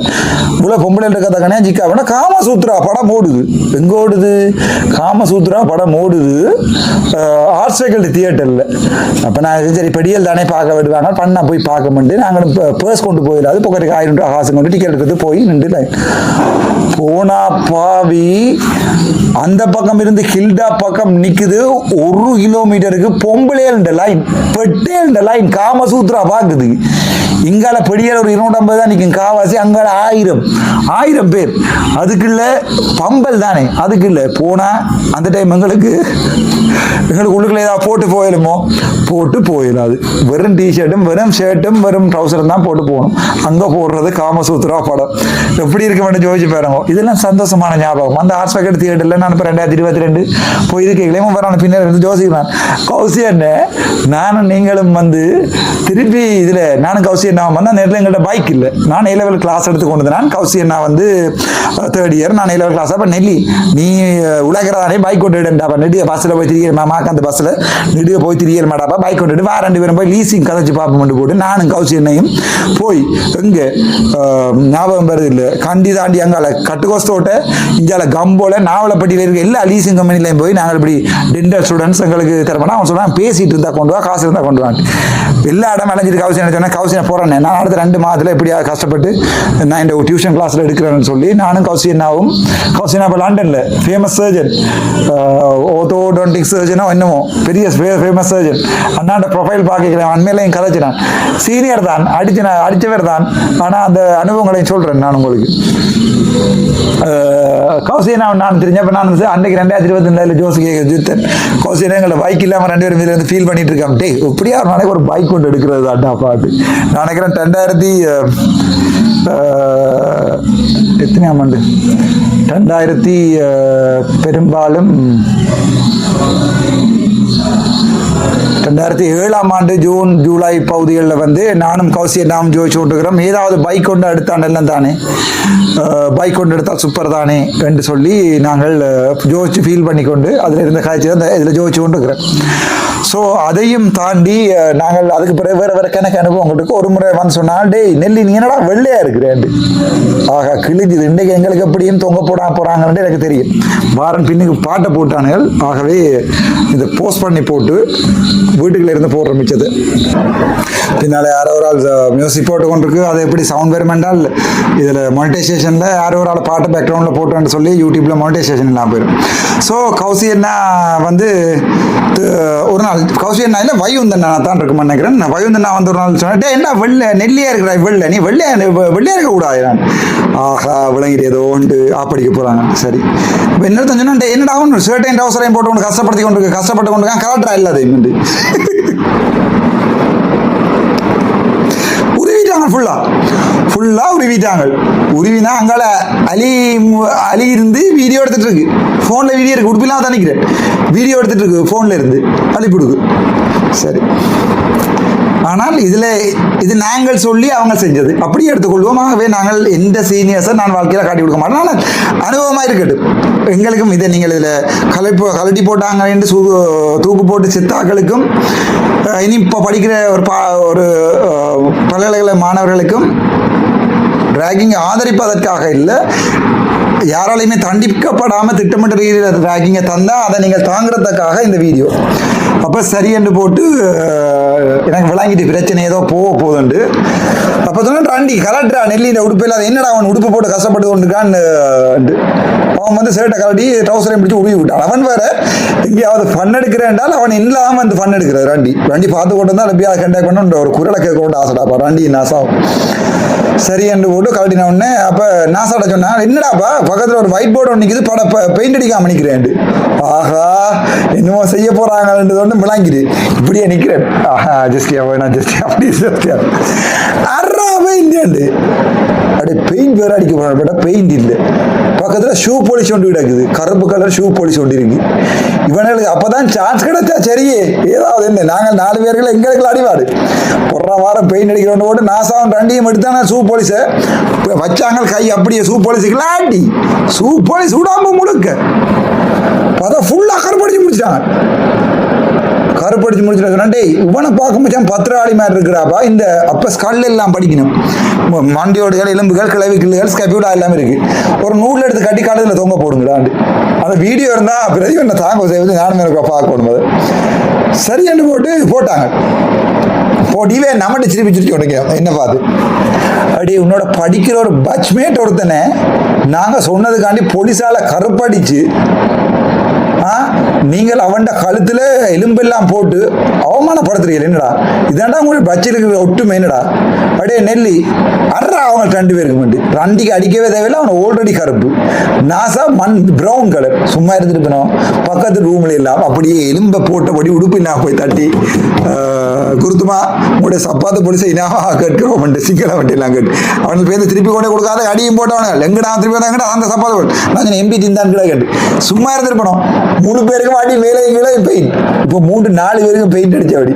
இவ்வளவு பொம்பளை இருக்கத்தானே ஜிக்கா படம் காமசூத்ரா படம் ஓடுது எங்க ஓடுது காமசூத்ரா படம் ஓடுது ஹாஸ்பிட்டல் தியேட்டர்ல அப்ப நான் சரி பெடியல் தானே பார்க்க விடுவாங்க பண்ணா போய் பார்க்க முடியும் நாங்கள் பர்ஸ் கொண்டு போயிடாது பக்கத்துக்கு 1000 ரூபாய் காசு கொண்டு டிக்கெட் எடுத்து போய் நின்று போனா பாவி அந்த பக்கம் இருந்து ஹில்டா பக்கம் நிக்குது 1 கிலோமீட்டருக்கு பொம்பளையல் லைன் பெட்டேல் லைன் காமசூத்ரா பாக்குது இங்கால பெடியல் ஒரு 250 தான் நிற்கும் காவாசி அங்கால 1000 பேர் அதுக்குள்ள பம்பல் தானே அதுக்குள்ள போனா அந்த டைம் எங்களுக்கு உள்ளுக்குள்ள ஏதாவது போட்டு போயிடுமோ போட்டு போயிடாது வெறும் டிஷர்ட்டும் வெறும் ஷர்ட்டும் வெறும் ட்ரௌசரும் தான் போட்டு போகணும் அங்கே போடுறது காமசூத்ரா படம் எப்படி இருக்க வேண்டிய ஜோதிச்சு பாருங்க இதெல்லாம் சந்தோஷமான ஞாபகம் அந்த ஹாஸ்பிட்டல் தியேட்டர்ல நான் இப்போ 2022 போய் இது கேட்கலையும் வரான பின்னர் இருந்து ஜோசிக்கிறான் கௌசி என்ன நானும் நீங்களும் வந்து திருப்பி இதில் நானும் கௌசி என்ன வந்து நேரத்தில் எங்கள்கிட்ட பைக் இல்லை நான் A level கிளாஸ் எடுத்து கொண்டு நான் கௌசி என்ன வந்து 3rd இயர் நான் A level கிளாஸ் அப்போ நெல்லி நீ உலகிறதானே பைக் கொண்டு விடுண்டாப்பா நெடிய பஸ்ஸில் போய் திரிகிற மாமாக்கு அந்த பஸ்ஸில் நெடிய போய் திரிகிற மாட்டாப்பா பைக் கொண்டுட்டு வா 2 பேரும் போய் லீசிங் கதைச்சு பார்ப்போம் போட்டு நானும் கௌசி என்னையும் போய் எங்கே ஞாபகம் வருது இல்லை கண்டி தாண்டி அங்கால கட்டுக்கோஸ்தோட்ட இங்கால கம்போல நாவலப்பட்டியில் இருக்க எல்லா லீசிங் கம்பெனிலையும் போய் நாங்கள் இப்படி டென்டல் ஸ்டூடெண்ட்ஸ் எங்களுக்கு தரப்போனா அவன் சொன்னான் பேசிட்டு இருந்தா கொண்டு வா காசு இருந்தால் கொண்டு வாங்க எல்லா இடம் அலைஞ்சிட்டு கௌசினை சொன்னேன் கௌசினை போகிறேன் நான் அடுத்த 2 மாதத்தில் எப்படியாவது கஷ்டப்பட்டு நான் இந்த டியூஷன் கிளாஸில் எடுக்கிறேன்னு சொல்லி நானும் கௌசினாவும் கௌசினா இப்போ லண்டனில் ஃபேமஸ் சர்ஜன் ஓர்த்தோடோன்டிக் சர்ஜனோ என்னமோ பெரிய ஃபேமஸ் சர்ஜன் அண்ணாண்ட ப்ரொஃபைல் பார்க்கிறேன் அண்மையிலையும் கதைச்சினான் சீனியர் தான் அடித்தவர் தான் ஆனால் அந்த அனுபவங்களையும் சொல்கிறேன் நான் உங்களுக்கு கௌசினா நான் தெரிஞ்சப்ப நான் அன்றைக்கு 2022 ஜோசி ஜித்தன் கௌசினா எங்களை பைக் இல்லாமல் 2 பேரும் இதில் வந்து ஃபீல் பண்ணிட்டு இருக்கான் டே எப்படியா ஒரு நாளைக்கு ஒரு பைக் கொண்டு எடுக்கிறது அட்டா பாட்டு நான் நினைக்கிறேன் 2000 எத்தனையாம் ஆண்டு 2000 பெரும்பாலும் 2007ஆம் ஆண்டு ஜூன் ஜூலை பகுதிகளில் வந்து நானும் கௌசியை நாம் ஜோதிச்சு கொண்டிருக்கிறோம் ஏதாவது பைக் கொண்டு எடுத்தாண்டெல்லாம் தானே பைக் கொண்டு எடுத்தால் சூப்பர் தானே என்று சொல்லி நாங்கள் ஜோதிச்சு ஃபீல் பண்ணி கொண்டு அதில் இருந்த காய்ச்சி தான் இதில் ஜோதிச்சு கொண்டிருக்கிறேன் ஸோ அதையும் தாண்டி நாங்கள் அதுக்கு பிறகு வேறு கணக்கு அனுபவம் கொடுக்க ஒரு முறை வந்து சொன்னால் டேய் நெல்லி நீ என்னடா வெள்ளையா இருக்கிறேன் ஆகா கிழிஞ்சுது இன்றைக்கு எங்களுக்கு எப்படியும் தொங்க போகிறாங்கன்னு எனக்கு தெரியும் வாரன் பின்னுக்கு பாட்டை போட்டானுங்கள் ஆகவே இதை போஸ்ட் பண்ணி போட்டு வீட்டுக்குள்ள இருந்து போடுற மிச்சது பின்னால் யாரோ ஒரு ஆள் மியூசிக் போட்டு கொண்டிருக்கு அது எப்படி சவுண்ட் வருமென்றால் இதில் மானிட்டைசேஷனில் யாரோ ஒரு ஆள் பாட்டு பேக்ரவுண்டில் போட்டோன்னு சொல்லி யூடியூப்பில் மானிட்டைசேஷன் இல்லாமல் போயிடும் ஸோ கௌசி என்ன வந்து ஒரு நாள் கௌசி என்ன இல்லை வைகுந்தண்ணா தான் இருக்குமா நினைக்கிறேன் வைகுந்தண்ணா வந்து ஒரு நாள் சொன்னேன் என்ன வெள்ளை நெல்லியா இருக்கிற வெள்ளை நீ வெள்ளையா இருக்கக்கூடாது நான் ஆஹா விளங்கிட்டு ஏதோ ஒன்று ஆப்படிக்க போகிறாங்க சரி இப்போ என்ன சொன்னா என்னடா ஒன்று ஷர்ட்டையும் டவுசரையும் போட்டு கொண்டு கஷ்டப்படுத்தி கொண்டு கஷ்டப்பட்டு கொண்டு கலெக்டரா இல்லாதையும் உருவிட்டாங்க ஃபுல்லா உருவிட்டாங்க உருவினா அங்கால அலி இருந்து வீடியோ எடுத்துட்டு இருக்கு போன்ல வீடியோ இருக்கு உடுப்பிலாம் தான் நிற்கிறேன் வீடியோ எடுத்துட்டு இருக்கு போன்ல இருந்து அலி கொடுக்கு சரி ஆனால் இது நாங்கள் சொல்லி அவங்க செஞ்சது அப்படியே எடுத்துக்கொள்வோம் ஆகவே நாங்கள் எந்த சீனியர்ஸை நான் வாழ்க்கையில் காட்டி கொடுக்க மாட்டோம் ஆனால் அனுபவமாக இருக்கட்டும் எங்களுக்கும் இதை நீங்கள் இதில் கலட்டி போட்டாங்க என்று தூக்கு போட்டு சித்தாக்களுக்கும் இனி இப்போ படிக்கிற ஒரு பல்கலைக்கழக மாணவர்களுக்கும் ராகிங்கை ஆதரிப்பதற்காக இல்லை யாராலையுமே தண்டிக்கப்படாமல் திட்டமிட்ட ரீதியில் ராகிங்கை தந்தால் அதை நீங்கள் தாங்கிறதுக்காக இந்த வீடியோ அப்போ சரி என்று போட்டு எனக்கு விளங்கிட்டு பிரச்சனை ஏதோ போகுதுண்டு அப்போ சொன்னா ராண்டி கலட்டுறா நெல்லியில் உடுப்பு இல்லாத என்னடா அவன் உடுப்பு போட்டு கஷ்டப்பட்டு கொண்டுக்கான்னு அவன் வந்து சேட்டை கலட்டி ட்ரௌசரையும் பிடிச்சி உருவி விட்டான் அவன் வேற எங்கேயாவது ஃபன் எடுக்கிறேன்டால் அவன் இல்லாமல் வந்து ஃபன் எடுக்கிறார் ராண்டி பார்த்து கொண்டு தான் எப்படியாவது கண்டாக்ட் பண்ண ஒரு குரலை கேட்க கொண்டு ஆசைடாப்பா ராண்டி நாசாவும் சரி என்று போட்டு கலட்டின உடனே அப்போ நாசாட்ட சொன்னா என்னடாப்பா பக்கத்தில் ஒரு ஒயிட் போர்டு ஒன்று நிற்குது பெயிண்ட் அடிக்காம நிற்கிறேன் ஆஹா என்னமோ செய்ய போறாங்கன்றது ஒன்று விளங்கிடு இப்படியே நிற்கிறேன் ஆஹா ஜஸ்டியா வேணா ஜஸ்டியா அப்படி ஜஸ்டியா அறா பெயிண்ட் அப்படியே பெயிண்ட் வேற அடிக்க போன பெயிண்ட் இல்லை. பக்கத்தில் ஷூ பாலிஷ் ஒன்று கிடக்குது, கருப்பு கலர் ஷூ பாலிஷ் ஒன்று இருக்கு. இவனுக்கு அப்பதான் சான்ஸ் கிடைச்சா சரியே ஏதாவது என்ன. நாங்கள் 4 பேர்கள் எங்களுக்கு அடிவாடு பொற வாரம் பெயிண்ட் அடிக்கிறோன்னு போட்டு நாசாவும் 2 எடுத்தானா ஷூ பாலிஷை வச்சாங்க கை அப்படியே ஷூ பாலிஷுக்குலாம் ஆட்டி ஷூ பாலிஷ் விடாம முழுக்க பார்த்தா ஃபுல்லாக கருப்படிச்சு முடிச்சிட்டாங்க. கருப்படிச்சு முடிச்சுட்டு இவனை பார்க்க முடியாம பத்திராளி மாதிரி இருக்கிறாப்பா. இந்த அப்போ ஸ்கல் எல்லாம் படிக்கணும், மண்டியோடுகள் எலும்புகள் கிளவி கிள்ளுகள் ஸ்கெப்யூலா எல்லாமே இருக்கு. ஒரு நூல் எடுத்து கட்டி காலத்தில் தொங்க போடுங்களாண்டு அந்த வீடியோ இருந்தா பிறகு என்ன தாங்க செய்வது நானும் எனக்கு பார்க்கணும். அது சரியாண்டு போட்டாங்க. போட்டிவே நம்மகிட்ட சிரிப்பிச்சிருச்சு உனக்கு என்ன பார்த்து அப்படி உன்னோட படிக்கிற ஒரு பட்ச்மேட் ஒருத்தனை நாங்கள் சொன்னதுக்காண்டி போலீஸால கருப்படிச்சு நீங்கள் அவன் கழுத்துல எலும்பெல்லாம் போட்டு அவமானப்படுத்துறீங்க. என்னடா இதாண்டா உங்களுக்கு பட்சிலுக்கு ஒட்டுமே என்னடா அப்படியே நெல்லி அறா அவங்க 2 பேருக்கு வேண்டி 2க்கு அடிக்கவே தேவையில்லை. அவனை ஆல்ரெடி கருப்பு நாசா மண் ப்ரௌன் கலர் சும்மா இருந்துட்டு போனோம். பக்கத்து ரூம்ல எல்லாம் அப்படியே எலும்பை போட்டபடி உடுப்பு நான் போய் தட்டி குருத்துமா உங்களுடைய சப்பாத்து பொலிசை இனாவா கேட்கிறோம் சிங்கள வண்டி எல்லாம் கேட்டு அவனுக்கு பேருந்து திருப்பி கொண்டே கொடுக்காத அடியும் போட்டவன எங்கடா திருப்பி வந்தாங்கடா அந்த சப்பாத்து போட்டு நான் எம்பி திந்தான் கிட்ட கேட்டு சும்மா இருந்துருப்பணும். 3 பேருக்கும் அடி மேலே கீழே பெயிண்ட். இப்போ 3-4 பேருக்கும் பெயிண்ட் அடிச்ச அப்படி.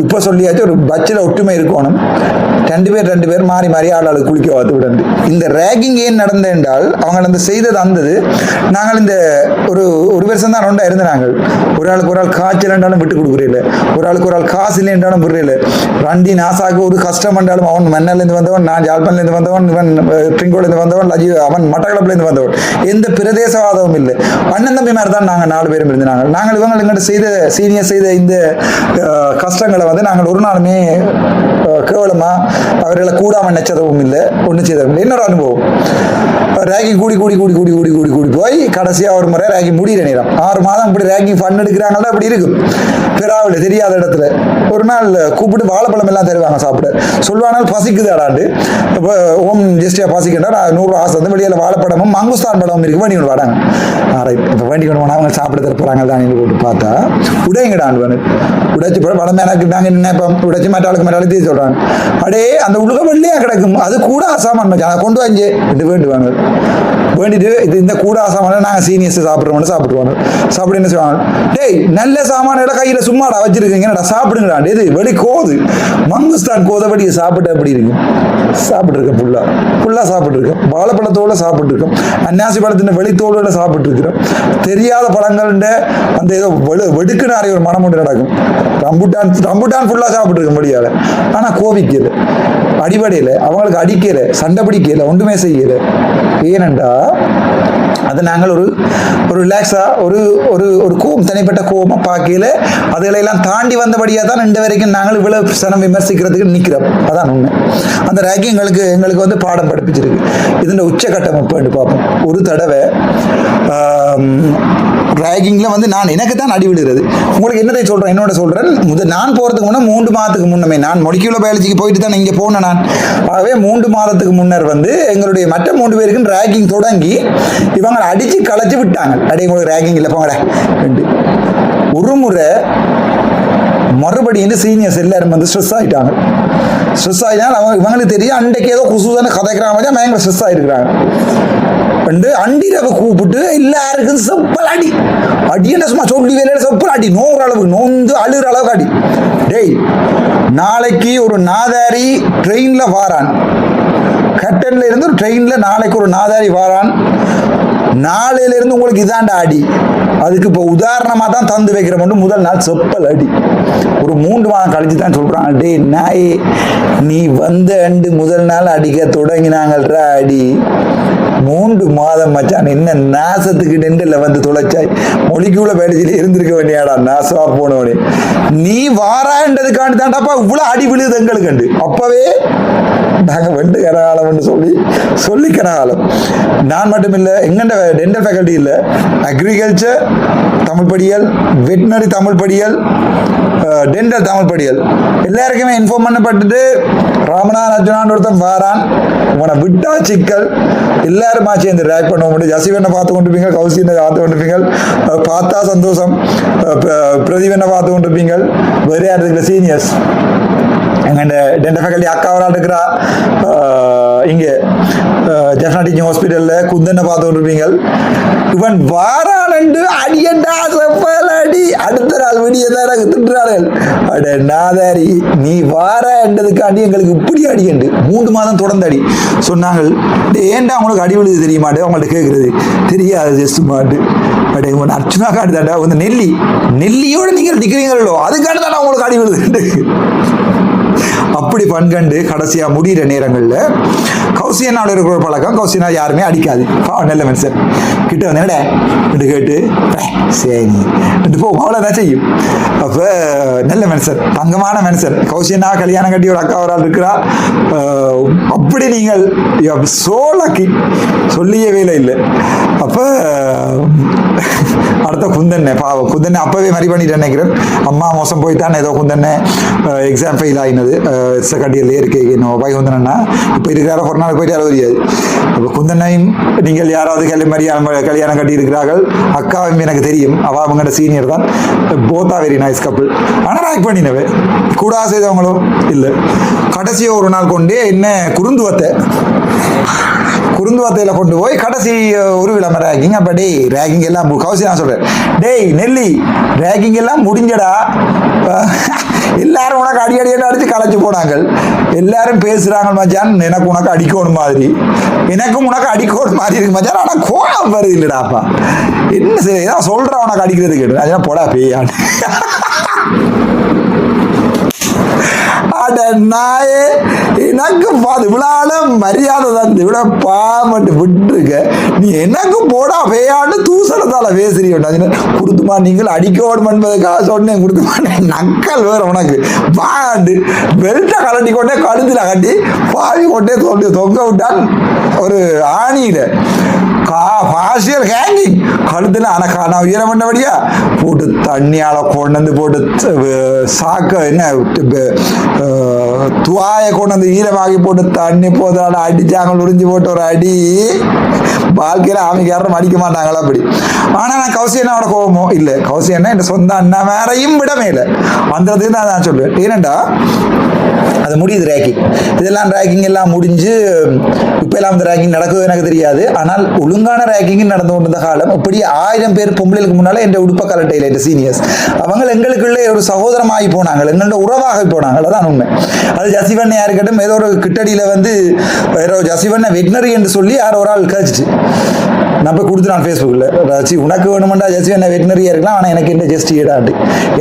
இப்போ சொல்லியாச்சும் ஒரு பட்சில் ஒற்றுமை இருக்கணும். 2 பேர் மாறி மாறி ஆளாளுக்கு குளிக்க பார்த்து விடந்து. இந்த ரேகிங் ஏன் நடந்த என்றால் அவங்க அந்த செய்தது அந்தது. நாங்கள் இந்த ஒரு வருஷம் தான் ரெண்டா இருந்த நாங்கள் ஒரு ஆள் காய்ச்சல் என்றாலும் விட்டு கொடுக்குறீல, ஒரு ஆள் காசு இல்லை என்றாலும் புரியல. ரண்டி நாசாக்கு ஒரு கஷ்டம் என்றாலும் அவன் மன்னர்லேருந்து வந்தவன், நான் ஜாழ்ப்பாணலேருந்து வந்தவன், இவன் ட்ரிங்கோலேருந்து வந்தவன், அவன் மட்டக்களப்புலேருந்து வந்தவன். எந்த பிரதேசவாதமும் இல்லை. அண்ணன் தம்பி மாதிரி தான் நாங்கள் 4 பேரும் இருந்தாங்க. நாங்கள் இவங்க எங்கிட்ட செய்த சீனியர் செய்த இந்த கஷ்டங்களை வந்து நாங்கள் ஒரு நாளுமே கேவலமா அவர்களை கூடாம நினைச்சதும் இல்லை, ஒன்றும் செய்ததும் இல்லை. இன்னொரு அனுபவம் ரேகிங் கூடி கூடி கூடி கூடி கூடி கூடி கூடி போய் கடைசியாக ஒரு முறை ரேகிங் முடிகிற நேரம் 6 மாதம் இப்படி ரேகிங் ஃபண்ட் எடுக்கிறாங்களா அப்படி இருக்கும். பிறாவில் தெரியாத இடத்துல ஒரு நாள் கூப்பிட்டு வாழைப்பழம் எல்லாம் தருவாங்க சாப்பிட. சொல்லுவானால் பசிக்குது அடாண்டு இப்போ ஓம் ஜெஸ்டியா பசிக்கின்றா 100 ஆசை வந்து வெளியில் வாழைப்பழமும் மங்குஸ்தான் பழமும் இருக்கு வேண்டி கொண்டு வராங்க. ரைட் இப்போ வேண்டி கொண்டு போனால் அவங்க சாப்பிட தரப்போறாங்க தான் போட்டு பார்த்தா உடையங்கடாண்டு உடைச்சி படம் எனக்கு நாங்கள் நினைப்போம் உடைச்சி மற்றாளுக்கு மற்றாலும் தீர்த்து சொல்கிறாங்க. அப்படியே அந்த உலக வெள்ளையாக கிடக்கும். அது கூட அசாமான் மச்சான் அதை கொண்டு வாங்கி இது வேண்டுவாங்க. வேண்டிட்டு இது இந்த கூட சாமான நாங்கள் சீனியர்ஸ் சாப்பிட்றோம்னு சாப்பிடுவாங்க. சாப்பிட்டு என்ன செய்வாங்க, டேய் நல்ல சாமான கையில் சும்மாடா வச்சிருக்கீங்க என்னடா சாப்பிடுங்கடா. இது வெளி கோது மங்குஸ்தான் கோதபடி சாப்பிட்டு அப்படி இருக்கு. சாப்பிட்ருக்கேன் ஃபுல்லாக சாப்பிட்ருக்கேன். வாழைப்பழத்தோடு சாப்பிட்ருக்கோம், அன்னாசி பழத்தின் வெளித்தோடு சாப்பிட்ருக்கிறோம். தெரியாத பழங்கள்ன்ற அந்த ஏதோ வெடுக்கு நிறைய ஒரு மனம் ஒன்று நடக்கும். ரம்புட்டான் ஃபுல்லாக சாப்பிட்ருக்கோம் வழியால். ஆனால் கோவிக்கல, அடிபடையில் அவங்களுக்கு அடிக்கல, சண்டை பிடிக்கல, ஒன்றுமே செய்யல. ஏனென்றா அது நாங்கள் ஒரு ரிலாக்ஸாக ஒரு கோபம் தனிப்பட்ட கோபமாக பார்க்கல. அதுகளெல்லாம் தாண்டி வந்தபடியாக தான் 2 வரைக்கும் நாங்கள் இவ்வளவு சனம் விமர்சிக்கிறதுக்கு நிற்கிறோம். அதான் உண்மை. அந்த ரேக்கிங் எங்களுக்கு வந்து பாடம் படிப்பிச்சிருக்கு. இதன் உச்சகட்டம் இப்போ பார்ப்போம். ஒரு தடவை ரேகிங்கில் வந்து எனக்கு தான் அடி விடுகிறது. உங்களுக்கு என்னதை சொல்கிறேன், என்னோட சொல்கிறேன். நான் போகிறதுக்கு முன்னே 3 மாதத்துக்கு முன்னமே நான் மொலிகுலர் பயாலஜிக்கு போயிட்டு தான் இங்கே போனேன் நான். ஆகவே 3 மாதத்துக்கு முன்னர் வந்து எங்களுடைய மற்ற 3 பேருக்கும் ரேகிங் தொடங்கி இவங்க அடித்து களைச்சி விட்டாங்க. அடி உங்களுக்கு ரேகிங் இல்லை போங்கடா. ஒரு முறை மறுபடியும் சீனியர்ஸ் எல்லாரும் வந்து ஸ்ட்ரெஸ் ஆகிட்டாங்க. ஸ்ட்ரெஸ் ஆகிட்டாங்க. இவங்களுக்கு தெரியும் அன்றைக்கு ஏதோ குசுதான கதைக்கிறாங்க மாதிரி பயங்கர ஸ்ட்ரெஸ் ஆகிருக்கிறாங்க. அண்டிரவை கூப்பிட்டு எல்லாருக்கும் செப்பல் அடி என்ன சும்மா சொல்லி வேலையில செப்பல் அடி நோற அளவுக்கு நொந்து அழுகிற அளவுக்கு அடி. டேய் நாளைக்கு ஒரு நாதாரி ட்ரெயின்ல வாரான், கட்டன்ல இருந்து ஒரு ட்ரெயின்ல நாளைக்கு ஒரு நாதாரி வாரான், நாளையில இருந்து உங்களுக்கு இதாண்டா அடி. அதுக்கு இப்போ உதாரணமாக தான் தந்து வைக்கிற மட்டும் முதல் நாள் செப்பல் அடி. ஒரு 3 மாதம் கழிச்சு தான் சொல்றாங்க, டே நாயே நீ வந்த முதல் நாள் அடிக்க தொடங்கினாங்கள்ரா அடி. 3 மாதம் மச்சான் என்ன நாசத்துக்கு டெண்டில் வந்து தொலைச்சாய். மொழிக்குள்ள பேடிச்சில இருந்திருக்க வேண்டியாடா நாசமா போனவனே. நீ வாரான்றதுக்காண்டி தாண்டாப்பா இவ்வளோ அடி விழுது எங்களுக்கு கண்டு. அப்பவே நாங்கள் வெண்டு கனகாலம் சொல்லி கனகாலம். நான் மட்டும் இல்லை, எங்கண்ட டென்டல் ஃபேக்கல்ட்டி இல்லை, அக்ரிகல்ச்சர் தமிழ் படியல், வெட்டினரி தமிழ் படியல், டென்டல் தமிழ் படியல் எல்லாருக்குமே இன்ஃபார்ம் பண்ணப்பட்டுட்டு ராமநாதன் அர்ஜுனான் ஒருத்தன் வாரான், உன விட்டா சிக்கல் எல்லாருமா சேர்ந்து ரேக் பண்ண முடியும். ஜசிவனை பார்த்து கொண்டிருப்பீங்க, கௌசியனை பார்த்து கொண்டிருப்பீங்க, பார்த்தா சந்தோஷம், பிரதீவனை பார்த்து கொண்டிருப்பீங்க, வேறு யார் இருக்கிற சீனியர்ஸ் எங்கள் டென்டல் ஃபேக்கல்டி அக்கா ஒரு ஆள் இருக்கிறா இங்கே ஜெஃப்னா டீச்சிங் ஹாஸ்பிட்டலில் குந்தனை பார்த்து கொண்டிருப்பீங்க. இவன் வாரானண்டு அடியண்டா செப்பல் அடி அடுத்த நாள் விடிய தான் எனக்கு திட்டுறார்கள். அட நாதாரி நீ வாரன்றதுக்காண்டி எங்களுக்கு இப்படி அடியண்டு 3 மாதம் தொடர்ந்து அடி சொன்னாங்க. ஏன்டா அவங்களுக்கு அடி விழுது தெரியுமாட்டு அவங்கள்ட்ட கேட்குறது தெரியாது ஜஸ்ட் மாட்டு. அடே உன் அர்ச்சனா காட்டுதாண்டா வந்து நெல்லியோட நீங்கள் நிற்கிறீங்களோ அதுக்காண்டி தானே அவங்களுக்கு அடி விழுது. அப்படி பண்கண்டு கடைசியா முடிகிற நேரங்களில் கௌசியனாவோட இருக்கிற பழக்கம். கௌசியனா யாருமே அடிக்காது, நல்ல மனுஷன். கிட்ட வந்தேடே என்று கேட்டு சரி போ அவ்வளோதான் செய்யும். அப்போ நல்ல மனுஷன், தங்கமான மனுஷன். கௌசியனா கல்யாணம் கட்டி ஒரு அக்கா ஒரு ஆள் இருக்கிறா. அப்படி நீங்கள் சோழக்கி சொல்லிய வேலை இல்லை. அப்போ அடுத்த குந்தண்ணே பாவம், குந்தண்ணே அப்பவே மறி பண்ணிட்டு நினைக்கிறேன். அம்மா மோசம் போயிட்டான் ஏதோ குந்தண்ணே எக்ஸாம் ஃபெயில் ஆகினது செகண்ட் இயர்லேயே இருக்கு. இன்னும் வைகுந்தனா இப்போ இருக்கிறார ஒரு நாள் போயிட்டு யாரும் தெரியாது. அப்போ குந்தண்ணையும் நீங்கள் யாராவது கல்யாணம் கட்டி இருக்கிறார்கள். அக்காவும் எனக்கு தெரியும், அவள் அவங்களோட சீனியர் தான். போத்தா வெரி நைஸ் கப்பிள். ஆனால் ஆக்ட் பண்ணினவே கூட செய்தவங்களும் இல்லை. கடைசி ஒரு நாள் கொண்டு என்ன குருந்துவத்தையில் கொண்டு போய் கடைசி ஒரு விளம்பர ரேகிங். அப்போ டேய் ரேகிங் எல்லாம் கௌசி நான் சொல்கிறேன், டேய் நெல்லி ரேகிங் எல்லாம் முடிஞ்சடா, எல்லாரும் உனக்கு அடியடியாக அடித்து களைச்சு போனாங்க. எல்லாரும் பேசுகிறாங்க மச்சான் எனக்கு உனக்கு அடிக்கணும் மாதிரி, எனக்கும் உனக்கு அடிக்கணும் மாதிரி இருக்கு மச்சான். ஆனால் கோணம் வருது இல்லைடாப்பா, என்ன சரி ஏதாவது சொல்கிறேன் உனக்கு அடிக்கிறது கேட்டு அதெல்லாம் போடா பேயான். அட நாயே எனக்கு பாது இவ்வளோ மரியாதை தந்து இவ்வளோ பாமட்டு விட்டுருக்க, நீ எனக்கு போடா பேயான்னு தூசணத்தால பேசுறீங்க. கொடுத்துமா நீங்கள் அடிக்கணும் என்பதுக்காக சொன்னேன். கொடுத்துமா நக்கல் வேற உனக்கு பாண்டு பெல்ட்டை கலட்டி கொண்டே கழுத்தில் கட்டி பாவி கொண்டே தொங்க விட்டான் ஒரு ஆணியில பார்ஷியல் ஹேங்கிங் கழுத்துல. ஆனால் நான் உயரம் பண்ணபடியா போட்டு தண்ணியால கொண்டு வந்து போட்டு சாக்க என்ன துவாயை கொண்டு வந்து ஈரமாகி போட்டு தண்ணி போதாட அடிச்சாங்க. உறிஞ்சி போட்டு ஒரு அடி வாழ்க்கையில அவங்க யாரும் அடிக்க மாட்டாங்களா அப்படி. ஆனா நான் கௌசியனோட கோபமோ இல்லை, கௌசியன்னா என் சொந்த அண்ணா வேறையும் விடமே இல்லை. அந்த தான் நான் சொல்லுவேன். ஏனண்டா அது முடியுது ரேக்கிங், இதெல்லாம் ரேக்கிங் எல்லாம் முடிஞ்சு இப்போ எல்லாம் அந்த ரேக்கிங் நடக்குது எனக்கு தெரியாது. ஆனால் ஒழுங்கான ரேக்கிங் நடந்து கொண்டிருந்த காலம் இப்படி 1000 பேர் பொம்பளைக்கு முன்னால என் உடுப்ப கலட்டையில் என் சீனியர்ஸ் அவங்க எங்களுக்குள்ளே ஒரு சகோதரமாகி போனாங்க, எங்களோட உறவாகி போனாங்க. அதான் உண்மை. அது ஜசிவண்ணை யாருக்கட்டும் ஏதோ ஒரு கிட்டடியில் வந்து ஏதோ ஜசிவண்ணை வெட்னரி என்று சொல்லி யாரோ ஒரு ஆள் கழிச்சிட்டு நான் போய் கொடுத்துட்டான் ஃபேஸ்புக்கில், ரசி உனக்கு வேணுமெண்டா ஜஸ்டிவண்ணா வெட்டினரியாக இருக்கலாம், ஆனால் எனக்கு என்ன ஜஸ்டி ஏடாண்டு.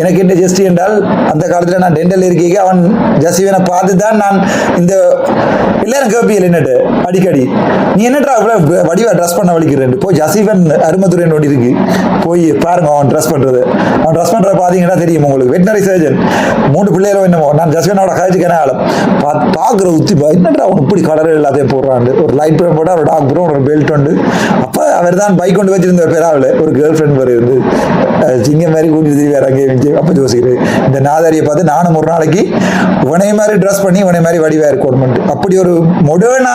எனக்கு என்ன ஜஸ்டி என்றால் அந்த காலத்தில் நான் டென்டல் இருக்கீங்க அவன் ஜஸ்டிவனை பார்த்து தான் நான் இந்த எல்லாரும் கேட்பியல் என்னட்டு அடிக்கடி நீ என்னட்டா இவ்வளோ வடிவாக ட்ரெஸ் பண்ண வலிக்கிறேன். போய் ஜசிவன் அருமதுரைன்னு ஒன்று இருக்கு, போய் பாருங்க அவன் ட்ரெஸ் பண்ணுறது. அவன் ட்ரெஸ் பண்ணுறத பார்த்தீங்கன்னா தெரியும் உங்களுக்கு. வெட்டினரி சர்ஜன் 3 பிள்ளைகளோ என்னமோ. நான் ஜஸ்டிவனோட கழிச்சுக்கான ஆளும் பார்க்குற உத்தி என்னட்டா அவன் இப்படி கலர் எல்லாத்தையும் போடுறாண்டு. ஒரு லைட் ப்ரௌன் போட்டால் ஒரு டார்க் ப்ரௌன் ஒரு பெல்ட் உண்டு. அப்போ அவர் தான் பைக் கொண்டு வச்சிருந்த பேராவில் ஒரு கேர்ள் ஃப்ரெண்ட் மாதிரி இருந்து சிங்க மாதிரி கூட்டிட்டு வேற அங்கேயும். அப்போ யோசிக்கிறேன் இந்த நாதாரியை பார்த்து நானும் ஒரு நாளைக்கு உனைய மாதிரி ட்ரெஸ் பண்ணி உனைய மாதிரி வடிவாக இருக்கணும். அப்படி ஒரு மொடர்னா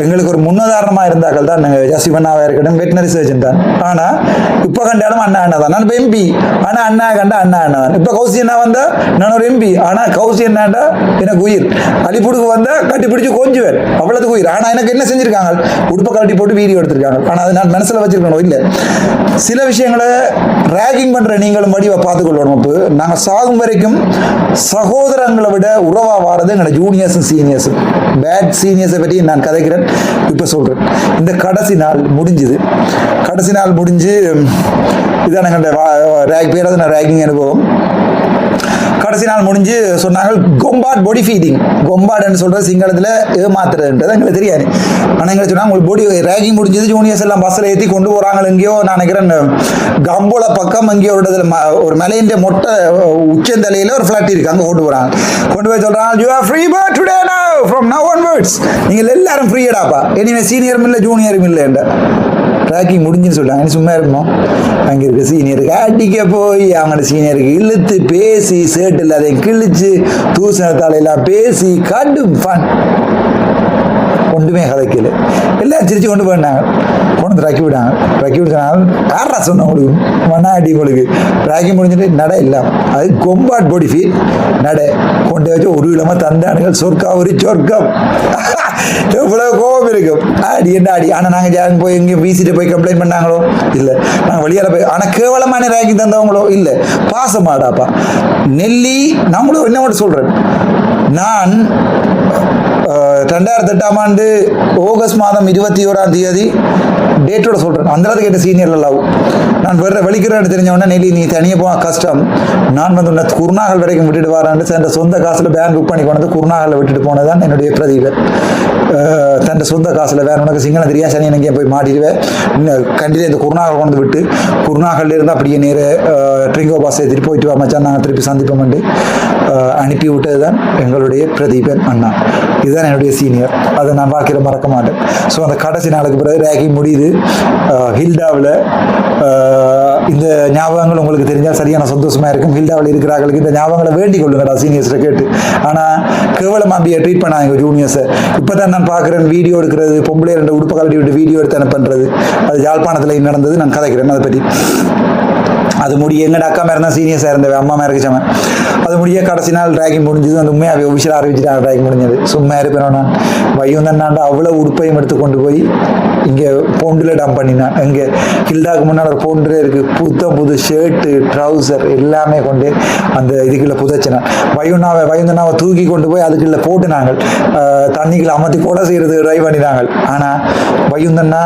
எங்களுக்கு ஒரு முன்னுதாரணமாக இருந்தார்கள் தான் நாங்கள் ஜசிவண்ணாவாக இருக்கட்டும் வெட்டினரி சர்ஜன் தான். ஆனால் இப்போ கண்டாலும் அண்ணா அண்ணா தான். நான் இப்போ எம்பி ஆனால் அண்ணா கண்டா அண்ணா அண்ணா தான். இப்போ கௌசி அண்ணா வந்தால் நான் ஒரு எம்பி ஆனால் கௌசி அண்ணாண்டா எனக்கு உயிர். அடிப்புடுக்கு வந்தால் கட்டி பிடிச்சி கொஞ்சுவேன் அவ்வளோதுக்கு உயிர். ஆனால் எனக்கு என்ன செஞ்சுருக்காங்க, உடுப்பை கட்டி போட்டு வீடியோ எடுத்திருக்காங்க. ஆனால் அது நான் மனசில் வச்சிருக்கணும். இல்லை சில விஷயங்களை ரேகிங் பண்ணுற நீங்களும் வடிவா பார்த்துக்கொள்ளணும். இப்போ நாங்கள் சாகும் வரைக்கும் சகோதரங்களை விட உறவா வாரது எங்களை ஜூனியர்ஸும் சீனியர்ஸும். பேட் சீனியர்ஸை பற்றி நான் கதைக்கிறேன். இப்போ சொல்கிறேன். இந்த கடைசி நாள் முடிஞ்சுது. கடைசி நாள் முடிஞ்சு இதான் எங்கள்கிட்ட பேராது நான் ரேகிங் அனுபவம். கடைசி நாள் முடிஞ்சு சொன்னாங்க கொம்பாட் பாடி ஃபீடிங். கொம்பாட்னு சொல்கிறது சிங்களத்தில் ஏமாத்துறதுன்றது எங்களுக்கு தெரியாது. ஆனால் எங்களுக்கு சொன்னாங்க உங்களுக்கு பாடி ரேகிங் முடிஞ்சது, ஜூனியர்ஸ் எல்லாம் பஸ்ஸில் ஏற்றி கொண்டு போகிறாங்க. எங்கேயோ நான் நினைக்கிறேன் கம்போல பக்கம் எங்கேயோ ஒரு மலையின் மொட்டை உச்சந்தலையில் ஒரு ஃப்ளாட் இருக்குது, அங்கே கொண்டு போகிறாங்க. கொண்டு போய் சொல்கிறாங்க you are free bird today now from now onwards. நீங்கள் எல்லாரும் ஃப்ரீயடாப்பா, இனிமேல் சீனியரும் இல்லை ஜூனியரும் இல்லைன்ற. ரேக்கிங் முடிஞ்சுன்னு சொல்லிட்டாங்க. நீ சும்மா இருப்போம். அங்கே இருக்க சீனியருக்கு அடிக்க போய் அவங்களோட சீனியருக்கு இழுத்து பேசி சேட்டில் அதை கிழிச்சு தூசணத்தாலையெல்லாம் பேசி கடும் ஃபன். ஒன்றுமே கதைக்கல. எல்லாம் சிரிச்சு கொண்டு போயிட்டாங்க. கொண்டு ரக்கி விடாங்க. ரக்கி விடுறாங்க. யாரா சொன்ன உங்களுக்கு மண்ணா அடி உங்களுக்கு ராக்கி முடிஞ்சுட்டு நடை இல்லை. அது கொம்பாட் பொடி ஃபீல் நடை கொண்டு வச்சு ஒரு விதமாக தந்தானுகள் சொர்க்கா ஒரு சொர்க்கம். எவ்வளவு கோபம் இருக்கும். அடி என்ன அடி. ஆனால் நாங்கள் ஜாயின் போய் எங்கேயும் வீசிட்டு போய் கம்ப்ளைண்ட் பண்ணாங்களோ இல்லை. நாங்கள் வெளியால் போய் ஆனால் கேவலமான ரேங்கி தந்தவங்களோ இல்லை. பாசமாடாப்பா நெல்லி. நம்மளும் என்ன மட்டும் சொல்கிறேன். நான் 2008ஆம் ஆண்டு ஆகஸ்ட் மாதம் 21ஆம் தேதி டேட்டோட சொல்கிறேன். அந்த கேட்ட சீனியர்ல லவ் நான் வேற வெளிக்கிறேன்னு தெரிஞ்சவொடனே நெல்லி நீ தனியாக போக கஷ்டம். நான் வந்து உன்னை குருநாகல் வரைக்கும் விட்டுட்டு வரான்னு தன் சொந்த காசில் பேன் புக் பண்ணி கொண்டு குருநாகலில் விட்டுட்டு போனதான் என்னுடைய பிரதீபன். தன் சொந்த காசில் வேற உனக்கு சிங்களம் தெரியா சனி எங்கேயும் போய் மாட்டிடுவேன். கண்டிப்பாக இந்த குருநாகல் கொண்டு விட்டு குருநாகல்ல இருந்து அப்படியே நேர ட்ரிங்கோ பாஸ் ஏற்றிட்டு போயிட்டு வா மச்சான் நாங்கள் திருப்பி சந்திப்போம்ட்டு அனுப்பி விட்டது தான் எங்களுடைய பிரதீபன் அண்ணா. இதுதான் என்னுடைய சீனியர். அதை நான் வாழ்க்கையில் மறக்க மாட்டேன். ஸோ அந்த கடைசி நாளுக்கு பிறகு ரேகி முடியுது. ஹில்டாவில் இந்த ஞாபகங்கள் உங்களுக்கு தெரிஞ்சால் சரியான சந்தோஷமாக இருக்கும். ஹில்டாவில் இருக்கிறார்களுக்கு இந்த ஞாபகங்களை வேண்டிக் கொள்ளுங்கடா சீனியர்ஸை கேட்டு. ஆனால் கேவலம் அப்படியே ட்ரீட் பண்ணாங்க ஜூனியர்ஸை. இப்போ தான் நான் பார்க்குறேன் வீடியோ எடுக்கிறது, பொம்பளை 2 உடுப்பு கலட்டி விட்டு வீடியோ எடுத்து அனுப்புறது. அது யாழ்ப்பாணத்தில் நடந்தது. நான் கதைக்கிறேன் அதை பற்றி. அது முடிய எங்கட அக்கா மேலே தான் சீனியர்ஸாக இருந்தவ அம்மா மேலே இருக்கச்சவன். அது முடிய கடைசி நாள் ட்ராகிங் முடிஞ்சது. அந்த உண்மையாக ஒஃபிஷியலாக அறிவிச்சுட்டாங்க ட்ராகிங் முடிஞ்சது. சும்மா இருப்பேன் நான் வையுந்தன்னாண்டு அவ்வளோ உடுப்பையும் எடுத்து கொண்டு போய் இங்கே போண்டில் டம்ப் பண்ணினான். இங்கே ஹில்டாக்கு முன்னால் ஒரு போண்டில் இருக்குது. புது ஷர்ட்டு ட்ரௌசர் எல்லாமே கொண்டு அந்த இதுக்குள்ளே புதைச்சினான். வையுந்தனாவை தூக்கி கொண்டு போய் அதுக்குள்ளே போட்டு நாங்கள் தண்ணிக்குள்ள அமர்த்தி கொலை செய்கிறது ட்ரை பண்ணினாங்க. ஆனால் வையுந்தன்னா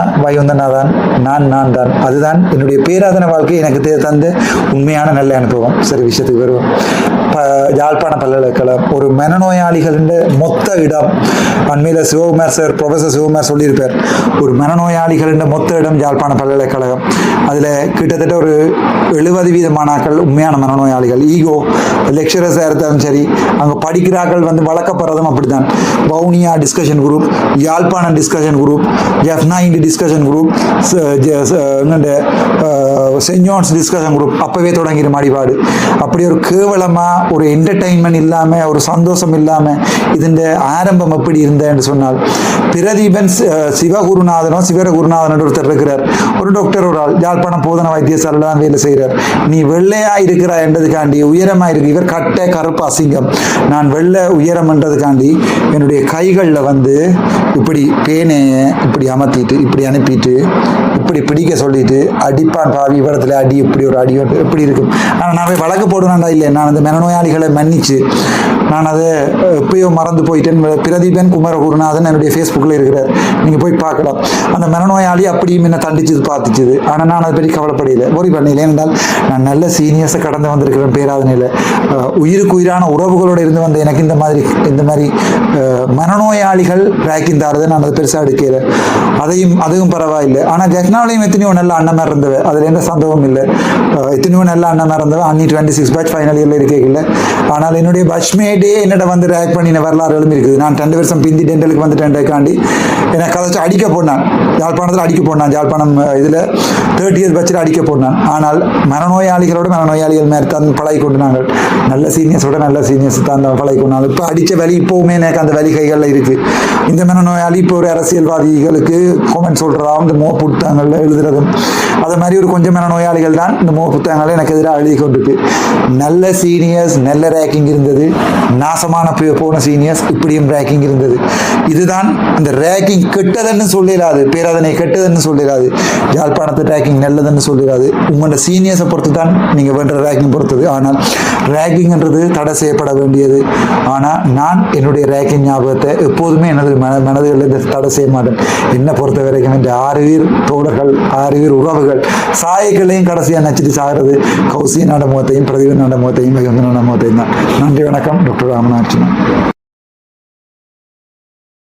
தான் நான் தான். அதுதான் என்னுடைய பேராதன வாழ்க்கை எனக்கு தந்த உண்மையான நல்ல அனுபவம். சரி, விஷயத்துக்கு வருவோம். யாழ்ப்பாண பல்கலைக்கழகம் ஒரு மனநோயாளிகள் மொத்த இடம். அண்மையில் சிவகுமார் சார், ப்ரொஃபஸர் சிவகுமார் சொல்லியிருப்பார். ஒரு மனநோயாளிகள் மொத்த இடம் யாழ்ப்பாண பல்கலைக்கழகம். அதில் கிட்டத்தட்ட ஒரு 70% மாணாக்கள் உண்மையான மனநோயாளிகள். ஈகோ லெக்சரர்ஸாக இருந்தாலும் சரி, அங்கே படிக்கிறார்கள் வந்து வளர்க்கப்படுறதும் அப்படித்தான். Vavuniya discussion group, Yazhpanam discussion group, F9 discussion group, saint John's discussion group அப்பவே தொடங்கிற மாடிபாடு. அப்படி ஒரு கேவலமாக ஒரு என்டர்டெயின்மெண்ட் இல்லாமல் ஒரு சந்தோஷம் இல்லாமல் இதன் ஆரம்பம் எப்படி இருந்தேன்னு சொன்னால், பிரதீபன் சிவகுருநாதன் ஒருத்தர் இருக்கிறார். ஒரு டாக்டர், ஒரு ஆள் யாழ்ப்பாணம் போதனா வைத்தியசாலையில் தான் வேலை செய்கிறார். நீ வெள்ளையா இருக்கிறா என்றதுக்காண்டி, உயரமா இருக்கு, இவர் கட்ட கருப்பு அசிங்கம், நான் வெள்ளை உயரம் என்றதுக்காண்டி என்னுடைய கைகளில் வந்து இப்படி பேனையை இப்படி அமர்த்திட்டு இப்படி அனுப்பிட்டு இப்படி பிடிக்க சொல்லிட்டு அடிப்பான் பாவி இடத்துல அடி. இப்படி ஒரு அடி எப்படி இருக்கும். ஆனால் நான் போய் வழக்கு போடுவேன்டா இல்லை. நான் அந்த மனநோயாளிகளை மன்னிச்சு நான் அதை எப்பயோ மறந்து போயிட்டேன். பிரதீபன் குமரகுருநாதன் என்னுடைய ஃபேஸ்புக்கில் இருக்கிறார், நீங்கள் போய் பார்க்கலாம். அந்த மனநோயாளி அப்படியும் என்ன தண்டிச்சது பார்த்துச்சுது. ஆனால் நான் அதை பற்றி கவலைப்படையில ஒரி பண்ணல. ஏனென்றால் நான் நல்ல சீனியர்ஸை கடந்து வந்திருக்கிறேன். பேராதனையில் உயிருக்கு உயிரான உறவுகளோடு இருந்து வந்த எனக்கு இந்த மாதிரி மனநோயாளிகள் ரேக்கிங் தாரதை நான் அதை பெருசாக எடுக்கல. அதுவும் பரவாயில்லை. ஆனால் ஜெக்னாலையும் எத்தனையோ நல்ல அண்ணன் இருந்தவ, அதில் எந்த சந்தேகமும் இல்லை. எத்தனையோ நல்ல அண்ணன் இருந்தவ. அன்னி 26 பேட்ச் ஃபைனல் இயரில் இருக்கல. ஆனால் என்னுடைய பட்ச்மேட்டே என்னோட வந்து ரேக் பண்ணின வரலாறுகளும் இருக்குது. நான் 2 வருஷம் பிந்தி டென்டலுக்கு வந்துட்டேன்டாண்டி எனக்கு அதை அடிக்க போனான். யாழ்ப்பாணத்தில் அடிக்க போனான். யாழ்ப்பாணம் இதில் 30th பேட்சில் அடிக்க போனான். ஆனால் மனநோயாளிகள் மேலே தான் பழகி கொண்டு நாங்கள் நல்ல சீனியர்ஸோட நல்ல சீனியர்ஸ் தான் பழகி கொண்டாங்க. இப்போ அடித்த வலி இப்போவுமே எனக்கு அந்த வலி கைகளில் இருக்குது. இந்த மனநோயாளி இப்போ ஒரு அரசியல்வாதிகளுக்கு கமெண்ட் சொல்கிறதா இந்த புத்தகங்களில் எழுதுறதும் அது மாதிரி ஒரு கொஞ்சம் மனநோயாளிகள் தான் இந்த புத்தகங்களை எனக்கு எதிராக எழுதி கொண்டிருக்கு. நல்ல சீனியர்ஸ், நல்ல ரேக்கிங் இருந்தது. நாசமான போன சீனியர்ஸ் இப்படியும் ரேக்கிங் இருந்தது. இதுதான் அந்த ரேக்கிங் கெட்டதுன்னு சொல்லிடாது, பேராதனை கெட்டதுன்னு சொல்லிடாது, யாழ்ப்பாணத்து ரேக்கிங் நல்லதுன்னு சொல்லிடாது. உங்களோட சீனியர்ஸை பொறுத்து தான் நீங்கள் வேண்ட ரேக்கிங் பொறுத்தது. ஆனால் ரேக்கிங்ன்றது தடை செய்யப்பட வேண்டியது. ஆனால் நான் என்னுடைய ரேக்கிங் ஞாபகத்தை எப்போதுமே எனது மனதுகளில் தடை செய்ய மாட்டேன். என்னை பொறுத்த வரைக்கும் இந்த 6 பேர் தோழர்கள், 6 பேர் உறவுகள், சாயங்களையும் கடைசியாக நச்சிட்டு சாகிறது கௌசிய நாடமுகத்தையும் பிரதீப நாடமுகத்தையும் வைகுந்த நாடமுகத்தையும் தான். நன்றி, வணக்கம். டாக்டர் ராமநாட்சன்.